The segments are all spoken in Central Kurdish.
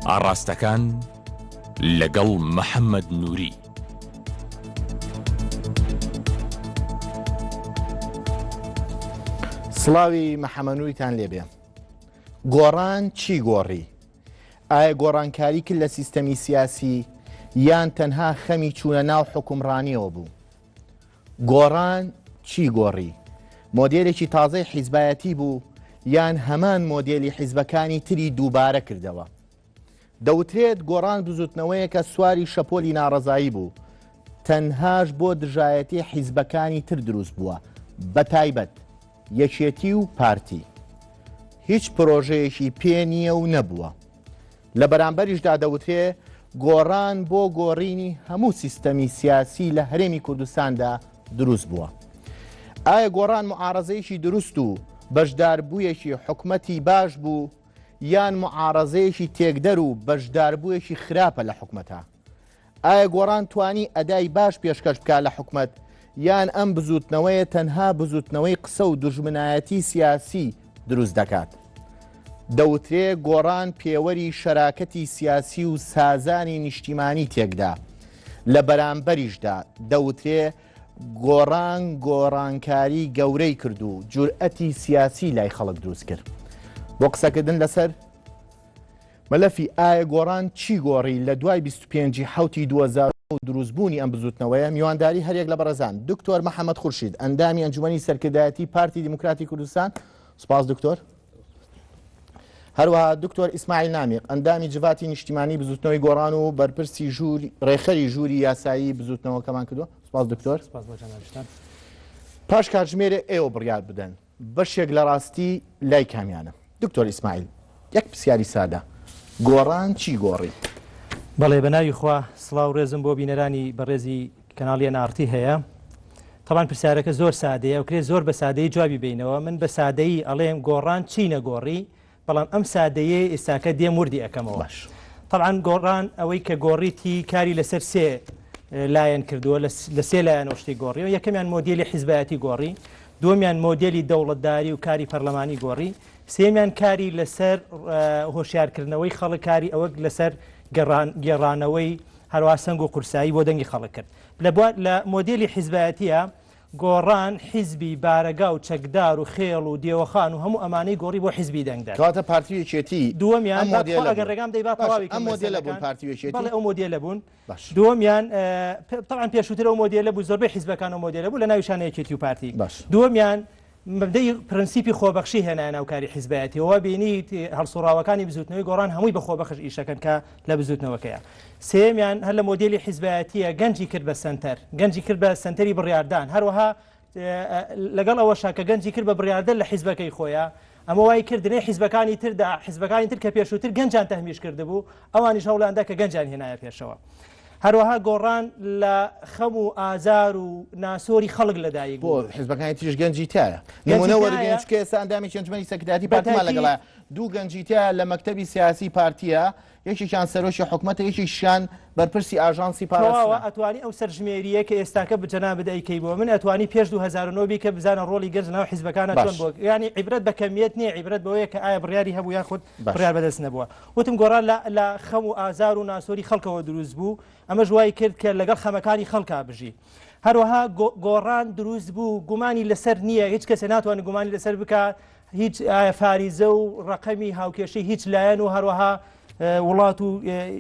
ئاڕاستەکان لەگەڵ محەممەد نووری. سڵاوی محەمەنووریتان لێبێ. گۆڕان چی گۆڕی؟ ئایا گۆڕانکاری کرد لە سیستەمی سیاسی یان تەنها خەمی چوونە ناو حکومڕانیەوە بوو؟ گۆڕان چی گۆڕی؟ مۆدێلێکی تازەی حیزبایەتی بوو یان هەمان مۆدێلی حیزبەکانی تری دووبارە کردەوە؟ دەوترێت گۆڕان بزوتنەوەیە کە سواری شەپۆلی ناڕەزایی بوو، تەنهاش بۆ دژایەتی حیزبەکانی تر دروست بووە، بە تایبەت یەکێتی و پارتی. هیچ پرۆژەیەکی پێ نییە و نەبووە. لە بەرامبەریشدا دەوترێ گۆڕان بۆ گۆڕینی هەموو سیستەمی سیاسی لە هەرێمی کوردستاندا دروست بووە. ئایا گۆڕان معارەزەیەکی دروست و بەشداربوویەکی حکومەتی باش بوو یان معارەزەیەکی تێکدەر و بەشداربوویەکی خراپە لە حکومەتە؟ ئایا گۆڕان توانی ئەدای باش پێشکەش بکات لە حکومەت یان ئەم بزوتنەوەیە تەنها بزوتنەوەی قسە و دوژمنایەتی سیاسی دروست دەکات؟ دەوترێ گۆڕان پێوەری شەراکەتی سیاسی و سازانی نیشتیمانی تێکدا. لە بەرامبەریشدا دەوترێ گۆڕان گۆڕانکاری گەورەی کرد و جورئەتی سیاسی لای خەڵک دروست کرد. بۆ قسەکردن لەسەر مەلەفی ئایا گۆڕان چی گۆڕی لە دوای 25 حوتی 2000 دروستبوونی ئەم بزوتنەوەیە، میوانداری هەرێک لە بەڕێزان دکتۆر محەممەد خورشید، ئەندامی ئەنجومەنی سەرکردایەتی پارتی دیموکراتی کوردستان. سپاس دکتۆر. هەروەها دکتۆر ئیسماعیل نامیق، ئەندامی جڤاتی نیشتیمانی بزوتنەوەی گۆڕان و بەرپرسی ڕێخەری ژووری یاسایی بزوتنەوەکەمان کردووە. سپاس دکتۆر. پاش کاتژمێرە ئێوە بڕیار بدەن بەشێک لە ڕاستی لای کامیانە. دکتۆر ئیسماعیل، یەک پرسیاری سادە، گۆڕان چی گۆڕی؟ بەڵێ بەناوی خوا سڵاو ڕێزم بۆ بینەرانی بەڕێزی کەناڵی نارتی هەیە. تەمان پرسیارەکە زۆر سادەیە و کرێ زۆر بە سادەی جوابی بینەوە. من بە سادەیی ئەڵێم گۆڕان چی نەگۆڕی، بەڵام ئەم سادەیە ئێستاکە دێم وردی ئەەکەمەوە. طبعاً گۆڕان ئەوەی کە گۆڕیتی کاری لەسەر سێ لایەن کردووە، لە سێ لایەنەوە شتی گۆڕیەوە. یەکەمیان مۆدێلی حیزبایەتی گۆڕی، دووەمیان مۆدێلی دەوڵەتداری و کاری پەرلەمانی گۆڕی، سێمیان کاری لەسەر هۆشیارکردنەوەی خەڵک، کاری ئەوە لەسەر گێڕانەوەی هەروە سەنگ و قورسایی بۆ دەنگی خەڵک کرد. لە مۆدێلی حیزبایەتیە گۆڕان حیزبی بارەگا و چەکدار و خێڵ و دێوەخان و هەموو ئەمانەی گۆڕی بۆ حیزبی دەنگدار. کاتە پارتی یەکێتی دووەمیان ئەگەر ڕێگام دەی با تەواوی ئەم مۆدێلە بوون، پارتی یەکێتی بەڵێ ئەو مۆدێلە بوون. دووەمیان طبعاً پێشووتر ئەو مۆدێلە بوو، زۆربەی حیزبەکان ئەو مۆدێلە بوو لە ناویشانە یەکێتی و پارتی. دووەمیان مبدەی پرەنسیپی خۆبەخشی هێنا ناو کاری حیزبایەتی، ئەوە بینیت هەڵسوڕاوەکانی بزوتنەوەی گۆڕان هەمووی بە خۆبەخش ئیشەکەن کە لە بزوتنەوەکەیە. سێمیان هەر لە مۆدێلی حیزبایەتیە گەنجی کرد بە سنتەر، گەنجی کرد بە سنتەری بڕیاردان، هەروەها لەگەڵ ئەوەشا کە گەنجی کرد بە بڕیاردن لە حیزبەکەی خۆیە. ئەمە وای کردنێ حیزبەکانی تردا، حیزبەکانی تر کە پێشووتر گەنجان تەهمیش کردبوو ئەوانیش هەوڵاندا کە گەنجان هێنایە پێشەوە. هەروەها گۆڕان لە خەم و ئازار و ناسۆری خەڵک لەدایک بۆ حیزبەکانی تریش گەنجی تایە. نمونە وەرگێنچکە ئێستا ئەندامی ئەنجومەنی سەرکردایەتی پارتیمان لەگەڵایە. دوو گەنجی تایە لە مەکتەبی سیاسی پارتیە، یەکێکیان سەرۆشی حکومەتە، یەکێکیشیان بەرپرسی ئاژانسی پاراستنە. ئەتوانی ئەو سەرژمێریە کە ئێستاکە بجەنا بدەیکەی بۆ من ئەتوانی پێش 2009 کە بزانە ڕۆلی گەنج ناو حیزبەکانە چۆن بووە. یعنی عیبرەت بە کەمیەت نییە، عیبرەت بەوەیە کە ئایا بڕیاری هەبوو یان خۆت بڕیار بەدەست نەبووە. وتم گۆڕان لە خەم و ئازار و ناسۆری خەڵکەوە دروست بوو، ئەمەش وای کرد کە لەگەڵ خەمەکانی خەڵکا بژی. هەروەها گۆڕان دروست بوو گومانی لەسەر نییە، هیچ کەسێ ناتوانێت گومانی لەسەر بکات، هیچ فاریزە و ڕقەمی هاوکێشەی هیچ لایەن و هەروەها وڵات و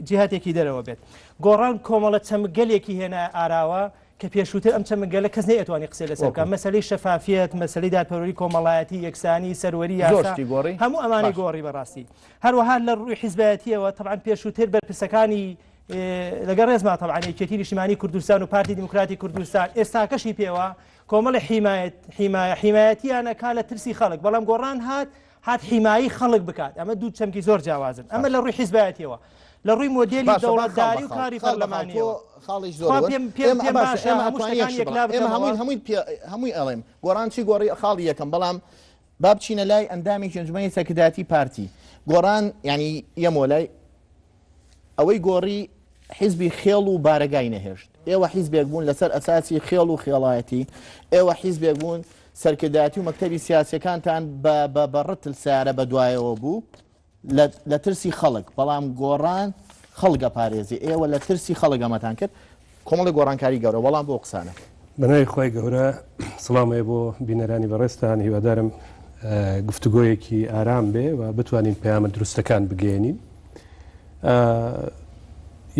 جیهاتێکی دەرەوە بێت. گۆڕان کۆمەڵە چەمگەلێکی هێنا ئاراوە کە پێشووتر ئەم چەمگەلە کەس نەیەتوانی قسەی لەسەر بکات. مەسەلەی شەفافیەت، مەسەلەی دادپەروەری کۆمەڵایەتی، یەکسانی، سەروەری یاسا، هەموو ئەمانەی گۆڕی بەڕاستی. هەروەها لە ڕووی حیزبایەتیەوە طبعاً پێشووتر بەرپرسەکانی لەگەڵ ڕێزما طبعاً یەکێتی نیشتیمانی کوردستان و پارتی دیموکراتی کوردستان ئێستاکەشی پێوە کۆمەڵی حیمایەتیانەکە لە ترسی خەڵک، بەڵام گۆڕان هات حیمایی خەڵک بکات. ئەمە دوو چەمکی زۆر جیاوازن. ئەمە لە ڕووی حیزبایەتیەوە. لە ڕووی مۆدێلی دەوڵەتداری و کاری پەرلەمانیەوە هەمووی ئەڵێم گۆڕان چی گۆڕی خاڵی یەکەم، بەڵام با بچینە لای ئەندامی ئەنجومەنی سەرکردایەتی پارتی. گۆڕان ینی یەمۆ لای ئەوەی گۆڕی حیزبی خێڵ و بارەگای نەهێشت. ئێوە حیزبێک بوون لەسەر ئەساسی خێڵ و خێڵایەتی، ئێوە حیزبێک بوون سەرکردایەتی و مەکتەبی سیاسیەکانتان بە ڕتل سیارە بە دوایەوە بوو لە ترسی خەڵک بەڵام گۆڕان خەڵگە پارێزی ئێوە لە ترسی خەڵک ئەمەتان کرد کۆمەڵی گۆڕانکاری گەورە وەڵام بۆ قسانە بەناوی خۆی گەورە سڵامێ بۆ بینەرانی بەڕێستان هیوادارم گفتوگۆیەکی ئارام بێ و بتوانین پەیامە دروستەکان بگەێنین.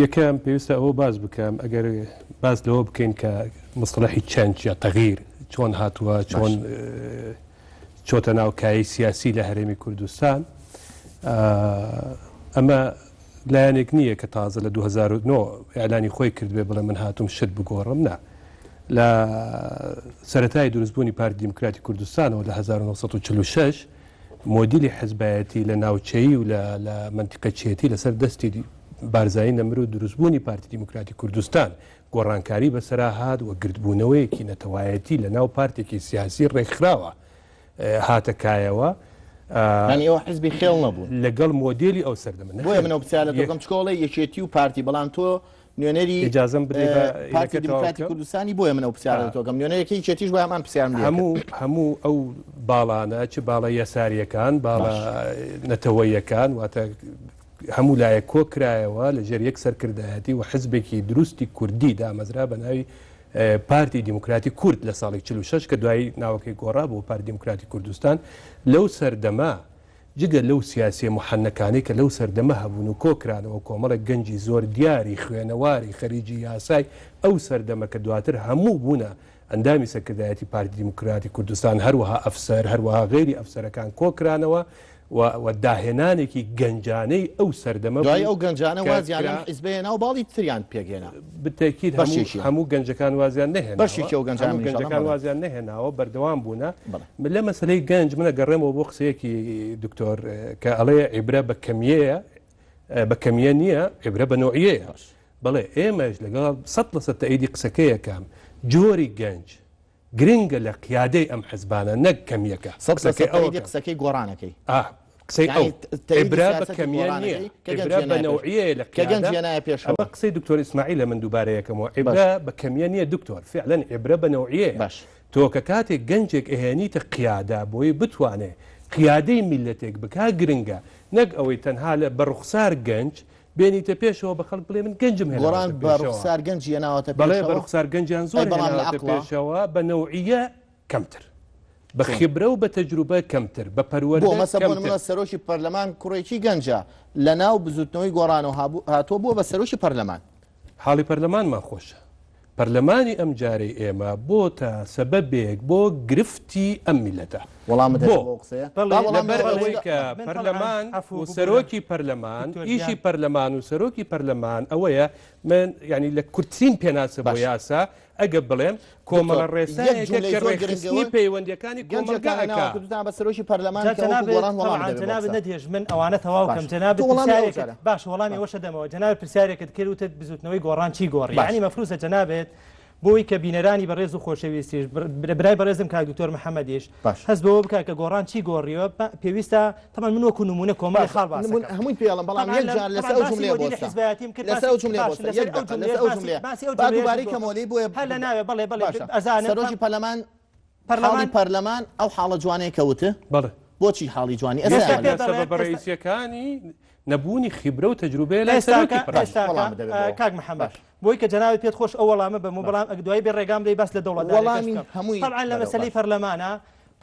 یەکەم پێویستە ئەوە باز بکەم ئەگەر باز لەوە بکەین کە مستەڵەحی چەنج یا تەغیر چۆن هاتووە چۆن چۆتە ناو کایی سیاسی لە هەرێمی کوردستان ئەمە لایەنێک نییە کە تازە لە 2009 ئەعلانی خۆی کردبێ بڵێ من هاتووم شت بگۆڕم نا لە سەرەتای دروستبوونی پارتی دیموکراتی کوردستانەوە لە 1946 مۆدیلی حزبایەتی لە ناوچەیی و لە منتیقەچێتی لەسەر دەستی بارزایی نەمر و دروستبوونی پارتی دیموکراتی کوردستان گۆڕانکاری بەسەرا هات و گردبوونەوەیەکی نەتەوایەتی لە ناو پارتێکی سیاسی ڕێکخراوە هاتەکایەوە ئەوە حزبی خێڵ نەبوو لەگەڵ مۆدیلی ئەو سەردەمە بۆیە منەوە پرسیارە دەکەم چکۆڵی یەکێتی و پارتی بەڵام تۆ نوێنەری ئیجازەم بدەی پارتی دیموکراتی کوردستانی بۆیە منەوە پرسیارە تۆکەم نوێنەرێکی یەکێتیش بۆ هەمان پرسیارم هەموو ئەو باڵانە چ باڵە یەساریەکان باڵە نەتەوەیەکان واتە هەموو لایە کۆکرایەوە لەژێر یەک سەرکردایەتی و حزبێکی دروستی کوردی دامەزرا بە ناوی پارتی دیموکراتی کورد لە ساڵی 46 کە دوایی ناوەکەی گۆڕا بۆ پارتی دیموکراتی کوردستان لەو سەردەما جگە لەو سیاسی محەنەکانی کە لەو سەردەمە هەبوون و کۆکرانەوە کۆمەڵە گەنجی زۆر دیاری خوێنەواری خەریجی یاسای ئەو سەردەمە کە دواتر هەموو بوونە ئەندامی سەرکردایەتی پارتی دیموکراتی کوردستان هەروەها ئەفسەر هەروەها غێری ئەفسەرەکان کۆکرانەوە و داهێنانێکی گەنجانەی ئەو سەردەمە دوای ئەو گەنجانە وازیان حیزبێنە و باڵی تریان پێگەێنە بتەکیید هەموو گەنجەکان وازیان نەهێن بەشێکی ئەو گەنجەکان وازیان نەهێناوە بەردەوام بوونە لە مەسلەی گەنج منە گەڕێمەوە بۆ قسەیەکی دکتۆر کە ئەڵێ عیبرە بە کەمیەیە بە کەمیە نییە عیبرە بە نوعیەیە بەڵێ ئێمەش لەگەڵ 100% تەئیدی قسەکەیەکەم جۆری گەنج گرنگە لە قیادەی ئەم حزبانە نەک کەمیەکە قسەکەی گۆڕانەکەی قسەی ئەو عیبرە بە کەمیە نییە عیبرە بە نەوعیەیە لە ئەمە قسەی دکتۆر ئیسماعیل لە من دووبارەیەکەمەوە عیبرە بە کەمیە نییە دکتۆر فعلەن عیبرە بە نەوعیەیە تۆ کە کاتێک گەنجێک ئەهێنیتە قیادا بۆی بتوانێ قیادەی میلەتێک بکا گرنگە نەک ئەوەی تەنها لە بەڕوخسار گەنج بێنیتە پێشەوە بە خەڵک بڵێ من گەنجم هێنا گۆڕان بەڕوخسار گەنجی هێناوەتە بەڵێ بەڕوخسار گەنجیان زۆر هێناوەتە پێشەوە بە نەوعیە کەمتر بە خبرە و بە تەجروبە کەمتر بە پەروەردە مەسەبوون سەرۆکی پەرلەمان کوڕێکی گەنجە لە ناو بزوتنەوەی گۆڕان و هاتووە بووە بە سەرۆکی پەرلەمان حاڵی پەرلەمانمان خۆشە پەرلەمانی ئەم جارەی ئێمە بۆتە سەبەبێک بۆ گرفتی ئەم میلەتە وەڵامە لەبەر ئەوەی کە پەرلەمان و سەرۆکی پەرلەمان ئیشی پەرلەمان و سەرۆکی پەرلەمان ئەوەیە من ینی لە کورتترین پێناسە بۆ یاسا ئەگە بڵێم کۆمەڵە ڕێسایەکە کە ڕێخستنی پەیوەندیەکانی کۆمەلگاکە بە سەرۆکی پەرلەمان نەدێژ من ئەوانە تەواوکەم جەناب باش وەڵامی وەشە دەمەوە جەناب پرسیارێکت کرد وتت بزوتنەوەی گۆڕان چی گۆڕی یعنی مەفروسە جەنابێت بۆی کە بینەرانی بەڕێز و خۆشەویستیش برای بەڕێزم کاک دکتۆر محەممەدیش هەست بەوە بکە کە گۆڕان چی گۆڕیوە پێویستە تەمان من وەکو نمونە کۆمەڵی خاڵ باس هەمووی پێڵم بەڵام یەکجار لەسەر ئەو جملەیە حیزبایەتیم کرد دووبارەی کەمۆلی بۆیە هەر لە ناوێ بەڵێ ئەزانم سەرۆکی پەرلەمان ئەو حاڵە جوانەیە کەوتە بەڵێ بۆچی حاڵی جوانی بەڕئیسیەکانی نەبوونی خبرە و تەجروبێ لە سەرۆکی کاک محەممەد بۆی کە جەناوی پێت خۆش ئەو وەڵامە بەمە بەڵام دوای بێ ڕێگام دەی باس لە دەوڵەت وەڵامی هەمووی طبعاً لە مەسەلەی پەرلەمانە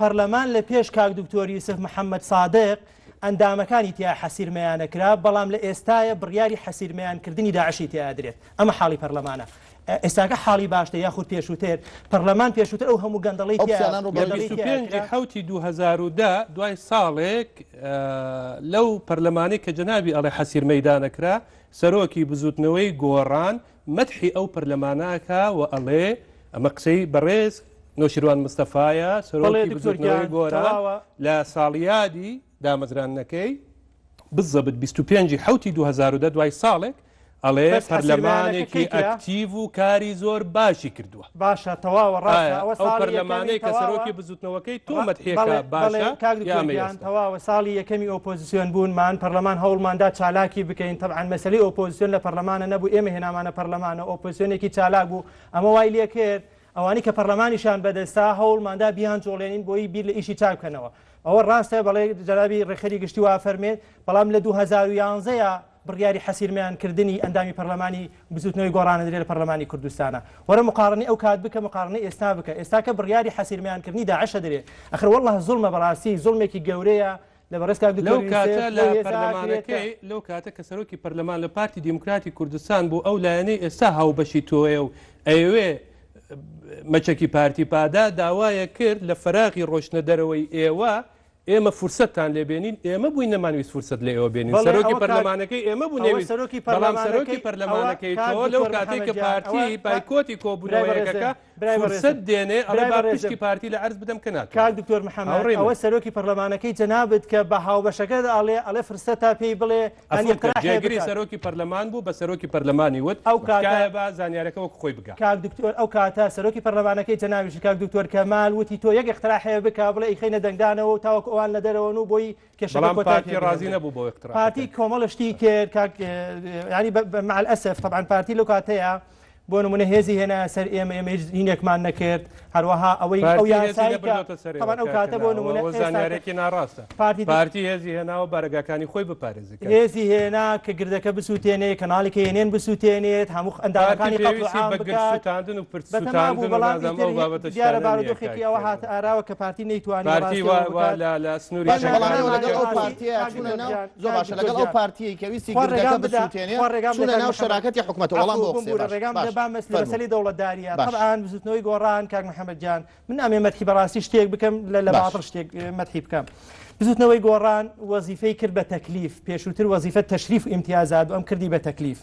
پەرلەمان لە پێش کاک دکتۆر یوسف محەممەد سادق ئەندامەکانی تیا حەسیرمەیانەکرا بەڵام لە ئێستاە بڕیاری حەسیرمەیانکردنی داعشی تیا درێت ئەمە حاڵی پەرلەمانە ئێستاکە حاڵی باشتە یاخود پێشووتر پەرلەمان پێشووتر ئەو هەموو گەندەڵی حوتی 2010 دوای ساڵێک لەو پەرلەمانی کە جەنابی ئەڵێ حەسیر مەیدانەکرا سەرۆکی بزوتنەوەی گۆڕان مەدحی ئەو پەرلەماناکە و ئەڵێ ئەمە قسەی بەڕێز نۆشیروان مستەفایە سەرۆکی بزوتنەوەی گۆڕان لە ساڵیادی دامەزرانەکەی بزەبت 25 حوتی 2010 دوای ساڵێک ئەڵێ پەرلەمانێکی ئەکتیڤ و کاری زۆر باشی کردووە باشە تەواوە ڕاستە ئەو پەرلەمانەی کە سەرۆکی بزوتنەوەکەی تۆ مەدحێکە باشە تەواوە ساڵی یەکەمی ئۆپۆزیسیۆن بوونمان پەرلەمان هەوڵماندا چالاکی بکەین تەبعاً مەسەلەی ئۆپۆزیسیۆن لە پەرلەمانە نەبوو ئێمە هێنامانە پەرلەمانە ئۆپۆزیسیۆنێکی چالاک بوو ئەمە وای لێ کرد ئەوانی کە پەرلەمانیشان بەدەستا هەوڵماندا بیان جۆڵێنین بۆی بیر لە ئیشی چاک بکەنەوە ئەوە ڕاستە بەڵێ جەنابی ڕێخەری گشتی وا فەرمێت بەڵام لە 2011 بڕیاری حەسیرمیانکردنی ئەندامی پەرلەمانی بزوتنەوەی گۆڕانە درێ لە پەرلەمانی کوردستانە وەرە مقارنەی ئەو کات بکە مقارنەی ئێستا بکە ئێستا کە بڕیاری حەسیرمیانکردنی داعشە درێ ئەخر وەڵڵه زوڵمە بەڕاستی زوڵمێکی گەورەیە لەو کاتە لە پەرلەمانەکەی لەو کاتە کە سەرۆکی پەرلەمان لە پارتی دیموکراتی کوردستان بوو ئەو لایەنەی ئێستا هاوبەشی تۆیە و ئەوێ مەچەکی پارتی پادا داوایە کرد لە فەراغی ڕۆشنە دەرەوەی ئێوە ئێمە فرسەتتان لێبێنین ئێمە بووین نەمانویست فرسەت لە ئێوە بێنین سەرۆکی پەرلەمانەکەی ئێمە بوو نەویست بەڵام سەرۆکی پەرلەمانەکەی تۆ لەو کاتێک کە پارتی بایکۆتی کۆبوونەوەیەکەکە فرسەت دێنێ ئەڵێ با پشتی پارتی لە عەرز بدەم کە ناتوانێت کاک دکتۆر محەممەد ئەوە سەرۆکی پەرلەمانەکەی جەنابەت کە بە هاوبەشەکەدا ئەڵێ فرسەتە پێی بڵێ جێگیری سەرۆکی پەرلەمان بوو بە سەرۆکی پەرلەمانی وت ئەو کاتە با زانیارەکە وەک خۆی بگات کاک دکتۆر ئەو کاتە سەرۆکی پەرلەمانەکەی جەنابی کاک دکتۆر کەمال وتی تۆ یەک اقتراحەیە بکا بڵێ ئیخەینە دەنگدانەوە تاوەکو ئەوان لە دەرەوە و بۆی کێشەکە پارتی ڕازی نەبوو بۆ اقتراح پارتی کۆمەڵشتی کرد کاک ینی مع الأسف طبعا پارتی لەو کاتەیە بۆ نمونە هێزی هێنا سەر ئێمە هینێکمان نەکرد هەروەها ئەوەی ئەو یاسایی طبعا ئەو کاتە بۆ نمونە زانیارێکی ناڕاستە پارتی هێزی هێناوە بارگاکانی خۆی بپارێزێت هێزی هێنا کە گردەکە بسووتێنێت کەناڵێکی هێنێن بسووتێنێت هەموو ئەندامەکانی بەگرسووتاندن و پرسووتاندن دیارە بارودۆخێکی ئەوە هات ئاراوە کە پارتی نەیتوانێت لە سنووری زۆر باشە لەگەڵ ئەو پارتیی کە ویستی گردەکە بسووتێنێت چونە ناو شەراکەتی حکومەتەوە وەڵام بۆ بامەس لەسەری دەوڵەتداریە طبعاً بزوتنەوەی گۆڕان کاک محەممەد جان من ئەمێ مەدحی بەڕاستی شتێک بکەم لە باتڵ شتێک مەدحی بکەم بزوتنەوەی گۆڕان وەزیفەی کرد بە تەکلیف پێشووتر وەزیفە تەشریف و ئیمتیازات ئەم کردی بە تەکلیف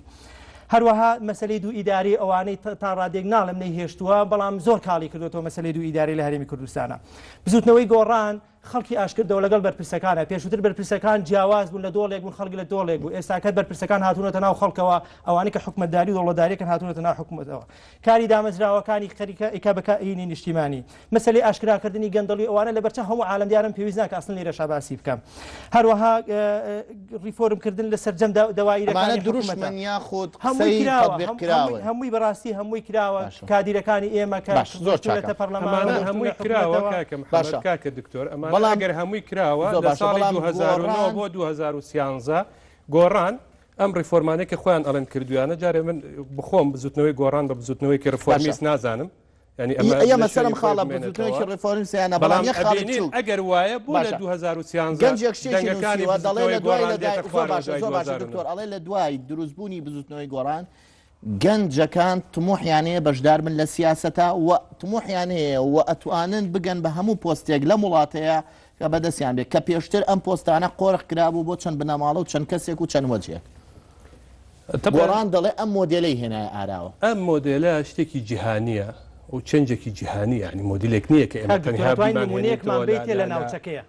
هەروەها مەسەلەی دوو ئیداری ئەوانەی تا ڕادێک ناڵم نەیهێشتووە بەڵام زۆر کاڵی کردوەوە مەسەلەی دوو ئیداری لە هەرێمی کوردستانە بزوتنەوەی گۆڕان خەڵکی ئاشکردەوە لەگەڵ بەرپرسەکانە پێشووتر بەرپرسەکان جیاواز بوون لە دۆڵێک بوون خەڵک لە دۆڵێک بوو ئێستاکەت بەرپرسەکان هاتوونەتە ناو خەڵکەوە ئەوانەی کە حکومەتداری و دەوڵەتداریەکەن هاتوونەتە ناو حکومەتەوە کاری دامەزراوەکانی خەریکە بەکارهێنی نیشتیمانی مەسەلەی ئاشکراکردنی گەندەڵی ئەوانە لەبەرچە هەموو عالەم دیارم پێویست ناکە ئەسڵ لێرەش باسی بکەم هەروەها ریفۆرمکردن لە سەرجەم دەواییەکانی دروستمان یاخود هەمووی بەڕاستی هەمووی کراوە کادیرەکانی ئێمە کە زۆرتە پەرلەمان هەمووی کراوە کاکە دکتۆر ئەمانە ئەگەر هەمووی کراوە لە ساڵی 2009 بۆ 2013 گۆڕان ئەم ڕیفۆرمانێک کە خۆیان ئەڵێن کردویانە جارێ من بخۆم بزوتنەوەی گۆڕان بە بزوتنەوەی کە ڕفۆرمیست نازانم ئەمە مەسەلەم خاڵە بزوتنەوەی ڕیفۆرمیستیانە بەڵام ئەگەر وایە بۆ لە 2013 دەنگەکانی دەڵێ دکتۆر ئەڵێ لە دوای دروستبوونی بزوتنەوەی گۆڕان گەنجەکان تموحیانەیە بەشدار من لە سیاسەتە و تموحیانەیە و ئەتوانن بگەن بە هەموو پۆستێک لە وڵاتەیە کە بەدەستیان بێت کە پێشتر ئەم پۆستانە قۆرخ کرابوو بۆ چەند بنەماڵە و چەند کەسێک و چەند وەجێک گۆڕان دەڵێ ئەم مۆدێلەی هێنایە ئاراوە ئەم مۆدێلە شتێکی جیهانیە و چەنجێکی جیهانی ینی مۆدیلێک نییە کە ئێمەنمونەیەکمان بێتێ لە ناوچەکەیە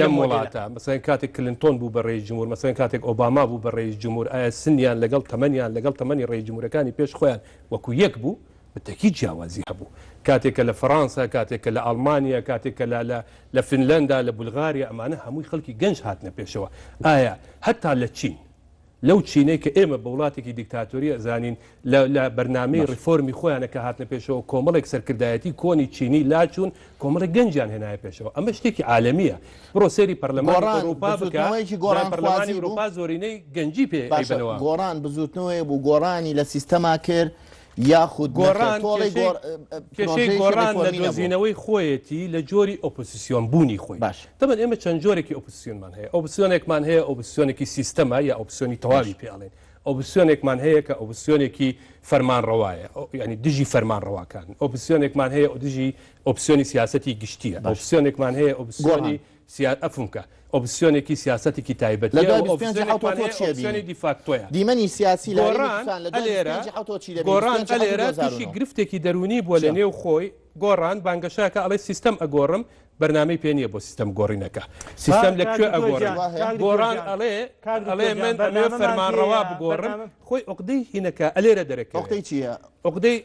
لەم وڵاتە مەسەڵەن کاتێک کلنتۆن بوو بە ڕێی جمهور مەسەڵەن کاتێک ئۆباما بوو بە ڕێی جمهور ئایا سنیان لەگەڵ تەمەنیان لەگەڵ تەمەنی ڕێی جمهورەکانی پێش خۆیان وەکو یەک بوو بتەکی جیاوازی هەبوو کاتێکە لە فەڕەنسا کاتێکە لە ئەڵمانیا کاتێکە لە فینلەندا لە بولغاریا ئەمانە هەمووی خەڵکی گەنج هاتنە پێشەوە ئایا هەتا لە چین لەو چینەی کە ئێمە بە وڵاتێکی دیکتاتۆری ئەزانین لە بەرنامەی ریفۆرمی خۆیانە کە هاتنە پێشەوە کۆمەڵێک سەرکردایەتی کۆنی چینی لاچوون کۆمەڵێک گەنجیان هێنایە پێشەوە ئەمە شتێکی عالەمیە بڕۆ سێری پەرلەمانی ئەوروپا بکە پەرلەمانی ئەوروپا زۆرینەی گەنجی پێبنەوە گۆڕان بزوتنەوەی بوو گۆڕانی لە سیستەما کرد یاخود کێشەی گۆڕان لە دۆزینەوەی خۆیەتی لە جۆری ئۆپۆزیسیۆن بوونی خۆی تەمەن ئێمە چەند جۆرێکی ئۆپۆزیسیۆنمان هەیە ئۆپۆزیسیۆنێکمان هەیە ئۆپۆزیسیۆنێکی سیستەمە یا ئۆپۆزیسیۆنی تەواوی پێڵێن ئۆپۆزیسیۆنێکمان هەیە کە ئۆپۆزیسیۆنێکی فەرمانڕەوایە ینی دژی فەرمانڕەواکان ئۆپۆزیسیۆنێکمان هەیە دژی ئۆپسیۆنی سیاسەتی گشتیە ئۆپسیۆنێکمان هەیە ئۆپسیۆنی ئەفمکە ئۆپسیۆنێکی سیاسەتێکی تایبەتی دیفاکتۆیە دیمەنی سیاسی گۆڕان ئەلێرە تووشی گرفتێکی دەرونی بووە لە نێو خۆی گۆڕان بانگەشاکە ئەڵێ سیستەم ئەگۆڕم بەرنامەی پێ نییە بۆ سیستەم گۆڕینەکە سیستەم لەکوێ ئەگۆڕێ گۆڕان ئەڵێ من ئەمێ فەرمانڕەوا بگۆڕم خۆی عقدەی هینەکە ئەلێرە دەرەکە عقدەی چییە؟ عقدەی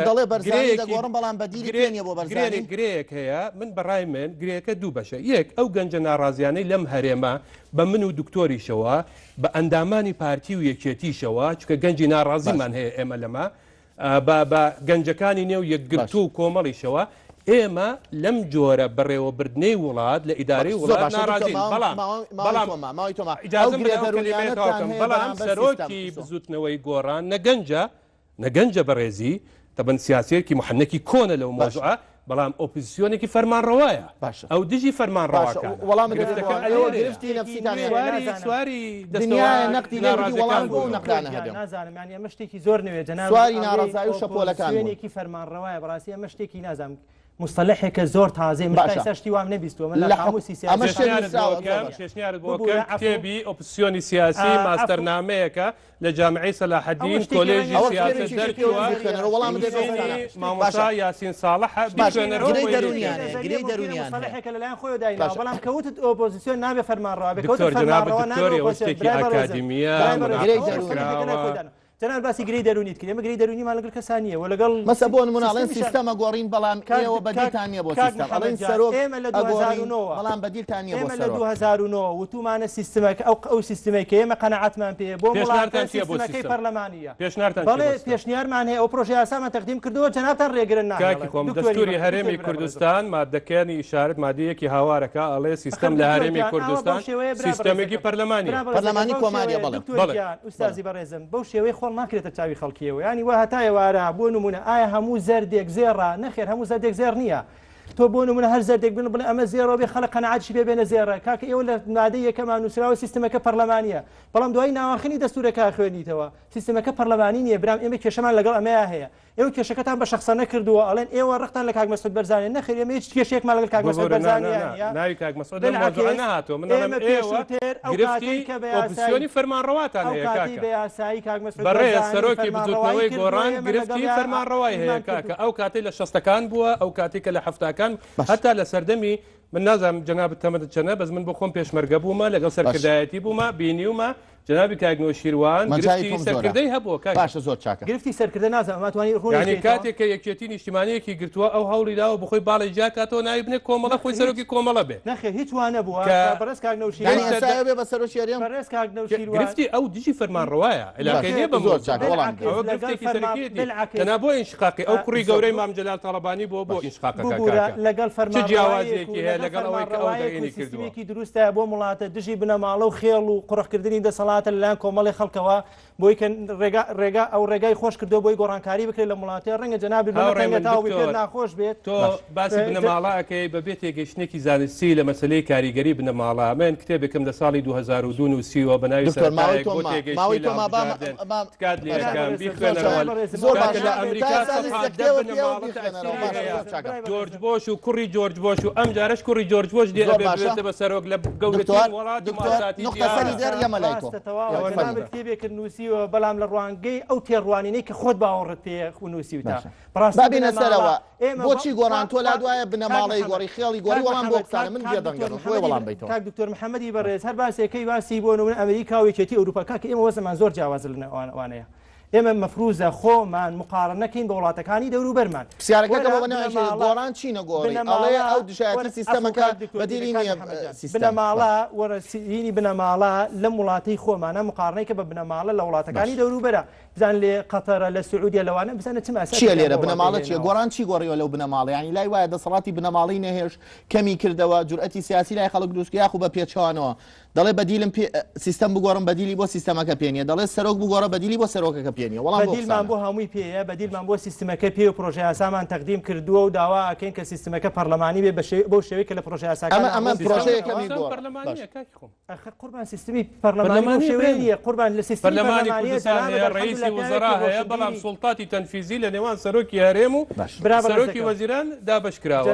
دەڵێ بەرزانی دەگۆڕم بەڵام بەدیری بۆ بەرزانی گرەیەک هەیە من بەڕای من گرەیەکە دوو بەشە یەک ئەو گەنجە ناڕازیانەی لەم هەرێمە بە من و دکتۆریشەوە بە ئەندامانی پارتی و یەکێتیشەوە چکە گەنجی ناڕازیمان هەیە ئێمە لەمە بە گەنجەکانی نێو یەکگرتو و کۆمەڵیشەوە ئێمە لەم جۆرە بەڕێوەبردنەی وڵات لە ئیدارەی وڵات ناڕازین بەڵام سەرۆکی بزوتنەوەی گۆڕان نەگەنجە بەڕێزی تەبەن سیاسەیەکی محەنەکی کۆنە لەو مۆزوعە بەڵام ئۆپۆزیسیۆنێکی فەرمانڕەوایە ئەو دژی فەرمانڕەواکان سواری نازانم یانی ئەمە شتێکی زۆر نوێ سواری ناڕەزایی و شەپۆلەکان شوێنێکی فەرمانڕەوایە بەڕاستی ئەمە شتێکی نازانم مستەلەحێکە زۆر تازێ سەشتی وام نەبیستوە لە هەمووسی شێشنیارت بۆ کتێبی ئۆپۆزیسیۆنی سیاسی ماستەرنامەیەکە لە جامعەی سەلاحەدین کۆلێژی سیاسەت دەرکەوە مامۆستا یاسین ساڵح مستەلەحێکە لەلایەن خۆی دایناوە بەڵام کەوتت ئۆپۆزیسیۆن نابێ فەرمانڕەوا بێت کەوتت فەرمانڕەوا نابێ شتێکی ئاکادمیە جناب باسی گرەی دەرونیت کرد ئەمە گرەی دەرونیمان لەگەڵ کەسانیە و لەگەڵ مەسە بۆ نمونەڵێن سیستەمە گۆڕین بەڵام ئێوە بەدیلتان نیە بۆ سیستەم ئەڵێن سەرۆک ئێمە لە 2009 بەڵام بەدیلتان نیە بۆ ئێمە لە 2009 وتومانە سیستەمەکە ئەو سیستەمەکە ئێمە قەنەعەتمان پێ بۆ وڵاتان سیستەمەکەی پەرلەمانیە بەڵێ پێشنیارمان هەیە ئەو پرۆژە یاسامان تەقدیم کردووە جەنابتان ڕێگرن ناکەم دەستوری هەرێمی کوردستان مادەکانی ئیشارەت مادەیەکی هاوارەکە ئەڵێ سیستەم لە هەرێمی کوردستان سیستەمێکی پەرلەمانی کۆماریە بەڵێ ئوستازی بەڕێزم بەو شێوەی خۆڵ ناکرێتە چاوی خەڵکیەوە ینی وا هەتایەوارە بۆ نمونە ئایا هەموو زەردێک زێڕە نەخێر هەموو زەردێک زێر نییە تۆ بۆ نمونە هەر زەردێک بن بڵێ ئەمە زێڕەوە بێ خەڵک قەنەعەتشی پێ بێنە زێڕە کاکە ئێوە لە مادەی یەکەمان نووسراوە سیستەمەکە پەرلەمانیە بەڵام دوای ناوەخنی دەستورەکە خوێنیتەوە سیستەمەکە پەرلەمانی نییە برام ئێمە کێشەمان لەگەڵ ئەمەیە هەیە ئێوە کێشەکەتان بە شەخسە نەکردووە ئەڵێن ئێوە ڕختان لە کاک مەسعود بەرزانێ نەخێر ئێمە هیچ کێشێکمان لەگەڵ کاک مەسعود بەرزانێ ناوی کاک مەسعود نهاتۆ من ئێوە گرفتی ئۆپۆزیسیۆنی فەرمانڕەواتان هەیە کاکە بە یاسایی کاک مەسعود بەڕێز سەرۆکی بزوتنەوەی گۆڕان گرفتی فەرمانڕەوای هەیە کاکە ئەو کاتەی لە شەستەکان بووە ئەو کاتێکە لە هەفتاکان هەتا لە سەردەمی من نازانم جەناب تەمەدە چەنە بەس من بۆ خۆم پێشمەرگە بوومە لەگەڵ سەرکردایەتی بوومە بینیومە جنابی کاگنۆ شیروان گرفتی سەرکردەی هەبووە باشە زۆر چاکە گرفتی سەرکردە نازانم ماتوانی ڕوونی کاتێککە یەکێتی نیشتیمانیەکی گرتووە ئەو هەوڵی داوە بخۆی باڵی جاکاتەوە ناوی بنێ کۆمەڵە خۆی سەرۆکی کۆمەڵە بێ نەخێر هیچ وانە بووە بەڕێز کاگنۆ بێ بە سەرۆ شێریان بەڕێز کاگنۆ شیروان گرفتی ئەو دژی فەرمانڕەوایە علاقەی نییە بە زۆر چاکە وەڵام گرفتێکی سەرەکیەتی تەنها بۆ ئینشقاقی ئەو کوڕی گەورەی مام جەلال تەڵەبانی بۆ ئینشقاقەکە لەگەڵ چ جیاوازێکی هەیە لەگەڵ ئەوەی کە ئەو داینی کردووە سیستەمێکی دروستە بۆ وڵاتە دژی بنەماڵە و خێڵ و قوڕەخکردنی دەسەڵاتە لەلایەن کۆمەڵی خەڵکەوە بۆی کە ڕێگا ئەو ڕێگای خۆش کردو بۆی گۆڕانکاری بکرێت لە وڵاتی ڕەنگە جەنابی بەڕێنگەتاوی پێ ناخۆش بێت تۆ باسی بنەماڵەکەی بەبێ تێگەشتێکی زانستی لە مەسلەی کاریگەری بنەماڵە من کتێبێکم لە ساڵی 2002 نووسیوە بە ناوی جۆرج بۆش و کوڕی جۆرج بۆش و ئەم جارش کوڕی جۆرج بۆش دێتە بە سەرۆک لە گەورەترین وڵاتی کتێبێک نووسیوە بەڵام لە ڕوانگەی ئەو تێڕوانینەی کە خۆت باوەڕت پێ نووسیوتە بابینە سەرەوە بۆچی گۆڕان تۆ لا دوایە بنەماڵی گۆڕی خێڵی گۆڕی وەڵام بۆ قسانە من بێدەنگەڕ خۆی وەڵام بیتەوە کاک دکتۆر محەممەدی بەڕێز هەر باسێکەی باسی بۆ نمونە ئەمریکا و یەکێتی ئەوروپا کاکە ئێمە وەزەمان زۆر جیاواز لەوانەیە ئێمە مەفروزە خۆمان مقارن نەکەین بە وڵاتەکانی دەوروبەرمان پرسیارەکەەوە گۆڕان چی نەگۆڕی ئەڵێ ئەو دژایەتی سیستەمەکە بەدیری نییە بنەماڵە وەرەسینی بنەماڵە لەم وڵاتی خۆمانە مقارنەیەکە بە بنەماڵە لە وڵاتەکانی دەوروبەرە بزان لێ قەتەرە لە سعودیا لەوانە بزانە چ ماسە چیە لێرە بنەماڵە چیە گۆڕان چی گۆڕیەوە لەو بنەماڵە ینی لای وایە دەسەڵاتی بنەماڵی نەهێش کەمی کردەوە جورئەتی سیاسی لای خەڵک دروست یاخو بە پێچوانەوە دەڵێ بەدیلم سیستەم بگۆڕم بەدیلی بۆ سیستەمەکە پێنیە دەڵێ سەرۆک بگۆڕە بەدیلی بۆ سەرۆکەکە پێنیە وەڵام بەدیلمان بۆ هەمووی پێەیە بەدیلمان بۆ سیستەمەکە پێ و پرۆژه یاسامان تەقدیم کردووە و داوا ئەکەین کە سیستەمەکە پەرلەمانی بێ بۆ شێوەیە کە لە پرۆژه یاساکان ئەمە پرۆژەیەکەمی قوربان سیستمی پەرلەمانی شێوەیە نیە قوربان لە سیستمی پەرلەمانی ڕئیسی وزرا هەیە بەڵام سوڵتاتی تەنفیزی لە نێوان سەرۆکی هەرێم و سەرۆکی وەزیران دابەشکراوە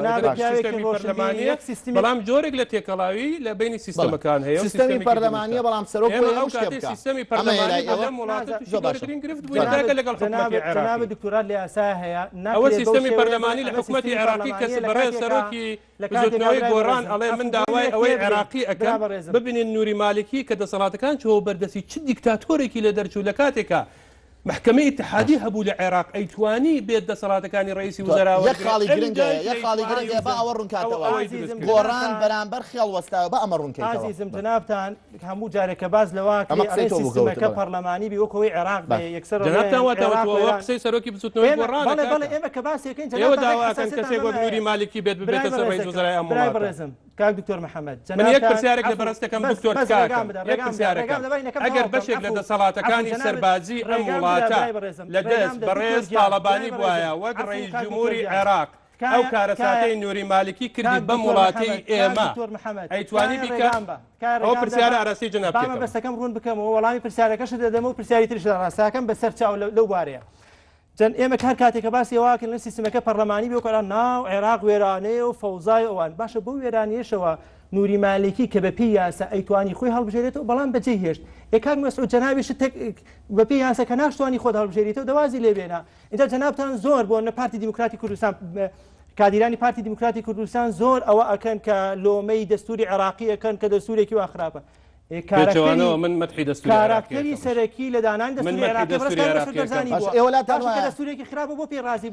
بەڵام جۆرێک لە تێکەڵاوی لە بینی سیستەمەکان هەیە سیستەمی پەرلەمانیە بەڵام سەرۆک سیستەمی پەرلەمانی لەم وڵاتە گرفت بووە لەگەڵ حکومەتی عێراقی دکتۆرات لە یاسا هەیە ئەوە سیستەمی پەرلەمانی لە حکومەتی عێراقی کەس بەڕێز سەرۆکی بزوتنەوەی گۆڕان ئەڵێ من داوای ئەوەی عێراقی ئەەکەم ببینین نووری مالکی کە دەسەڵاتەکان چۆ بەردەسی چ دیکتاتۆرێکی لە دەرچوو لە کاتێکە محکمەی اتحادی هەبوو لە عێراق ئەیتوانی بێت دەسەڵاتەکانی ڕئیسی وزەرا یەک خاڵی گرنگە بە ئەوە ڕوونکاتەوە گۆڕان بەرامبەر خێڵ وەستاوە بە ئەمە ڕوونکەیتەوە. عزیزم جنابتان هەموو جارێکە باز لەواکە سیستمەکە پەرلەمانی بی وەکەوەی عێراق بێ یەکسەر جنابتان واتەوە قسەی سەرۆکی بچوتنەوەی گۆڕانە بەڵێ ئێمە کە باسێکەین ئێوە داواکەن کەسێک وەک نووری مالیکی بێت ببێتە سەر ڕئیس وزەرای ئەم وڵاتە. کاک دکتۆر محەممەد من یەک پرسیارێک لە بەڕستەکەم دکتۆر کاکەم یەک پرسیارەکەم ئەگەر بەشێک لە دەسەڵاتەکانی سەربازی ئەم وڵاتە لە دەست بەڕێز تاڵەبانی بووایە وەک ڕئیس جمهوری عێراق ئەو کارەساتەی نووری مالیکی کردی بەم وڵاتی ئێمە ئەیتوانی بیکە ئەو پرسیارە ئاراسی جەناب بەستەکەم ڕوون بکەمەوە وەڵامی پرسیارەکەش دەدەمە و پرسیاری تریش ڕاستاکەم بەسەر چاو لەو بارەیە. جەن ئێمە هەر کاتێکە باسی واکن لە سیستمەکە پەرلەمانی بێکۆران ناو عێراق وێرانەیە و فەوزای ئەوان باشە بۆ وێرانیەشەوە نووری مالیکی کە بە پێی یاسا ئەیتوانی خۆی هەڵبژێرێتەوە بەڵام بەجێ هێشت کاک مەسعود جەنابیش بە پێی یاسا کە ناشتوانی خۆت هەڵبژێریتەوە دەوازی لێبێنە. اینجا جەنابتان زۆر بۆ نە پارتی دیموکراتی کوردستان کادیرانی پارتی دیموکراتی کوردستان زۆر ئەوە ئەکەن کە لۆمەی دەستوری عێراقی ئەکەن کە دەستورێکی وا خراپە. کاراکتەری سەرەکی لە دانانی دەستوری عێراقی دەستورێکی خراپە بۆ پێی ڕازی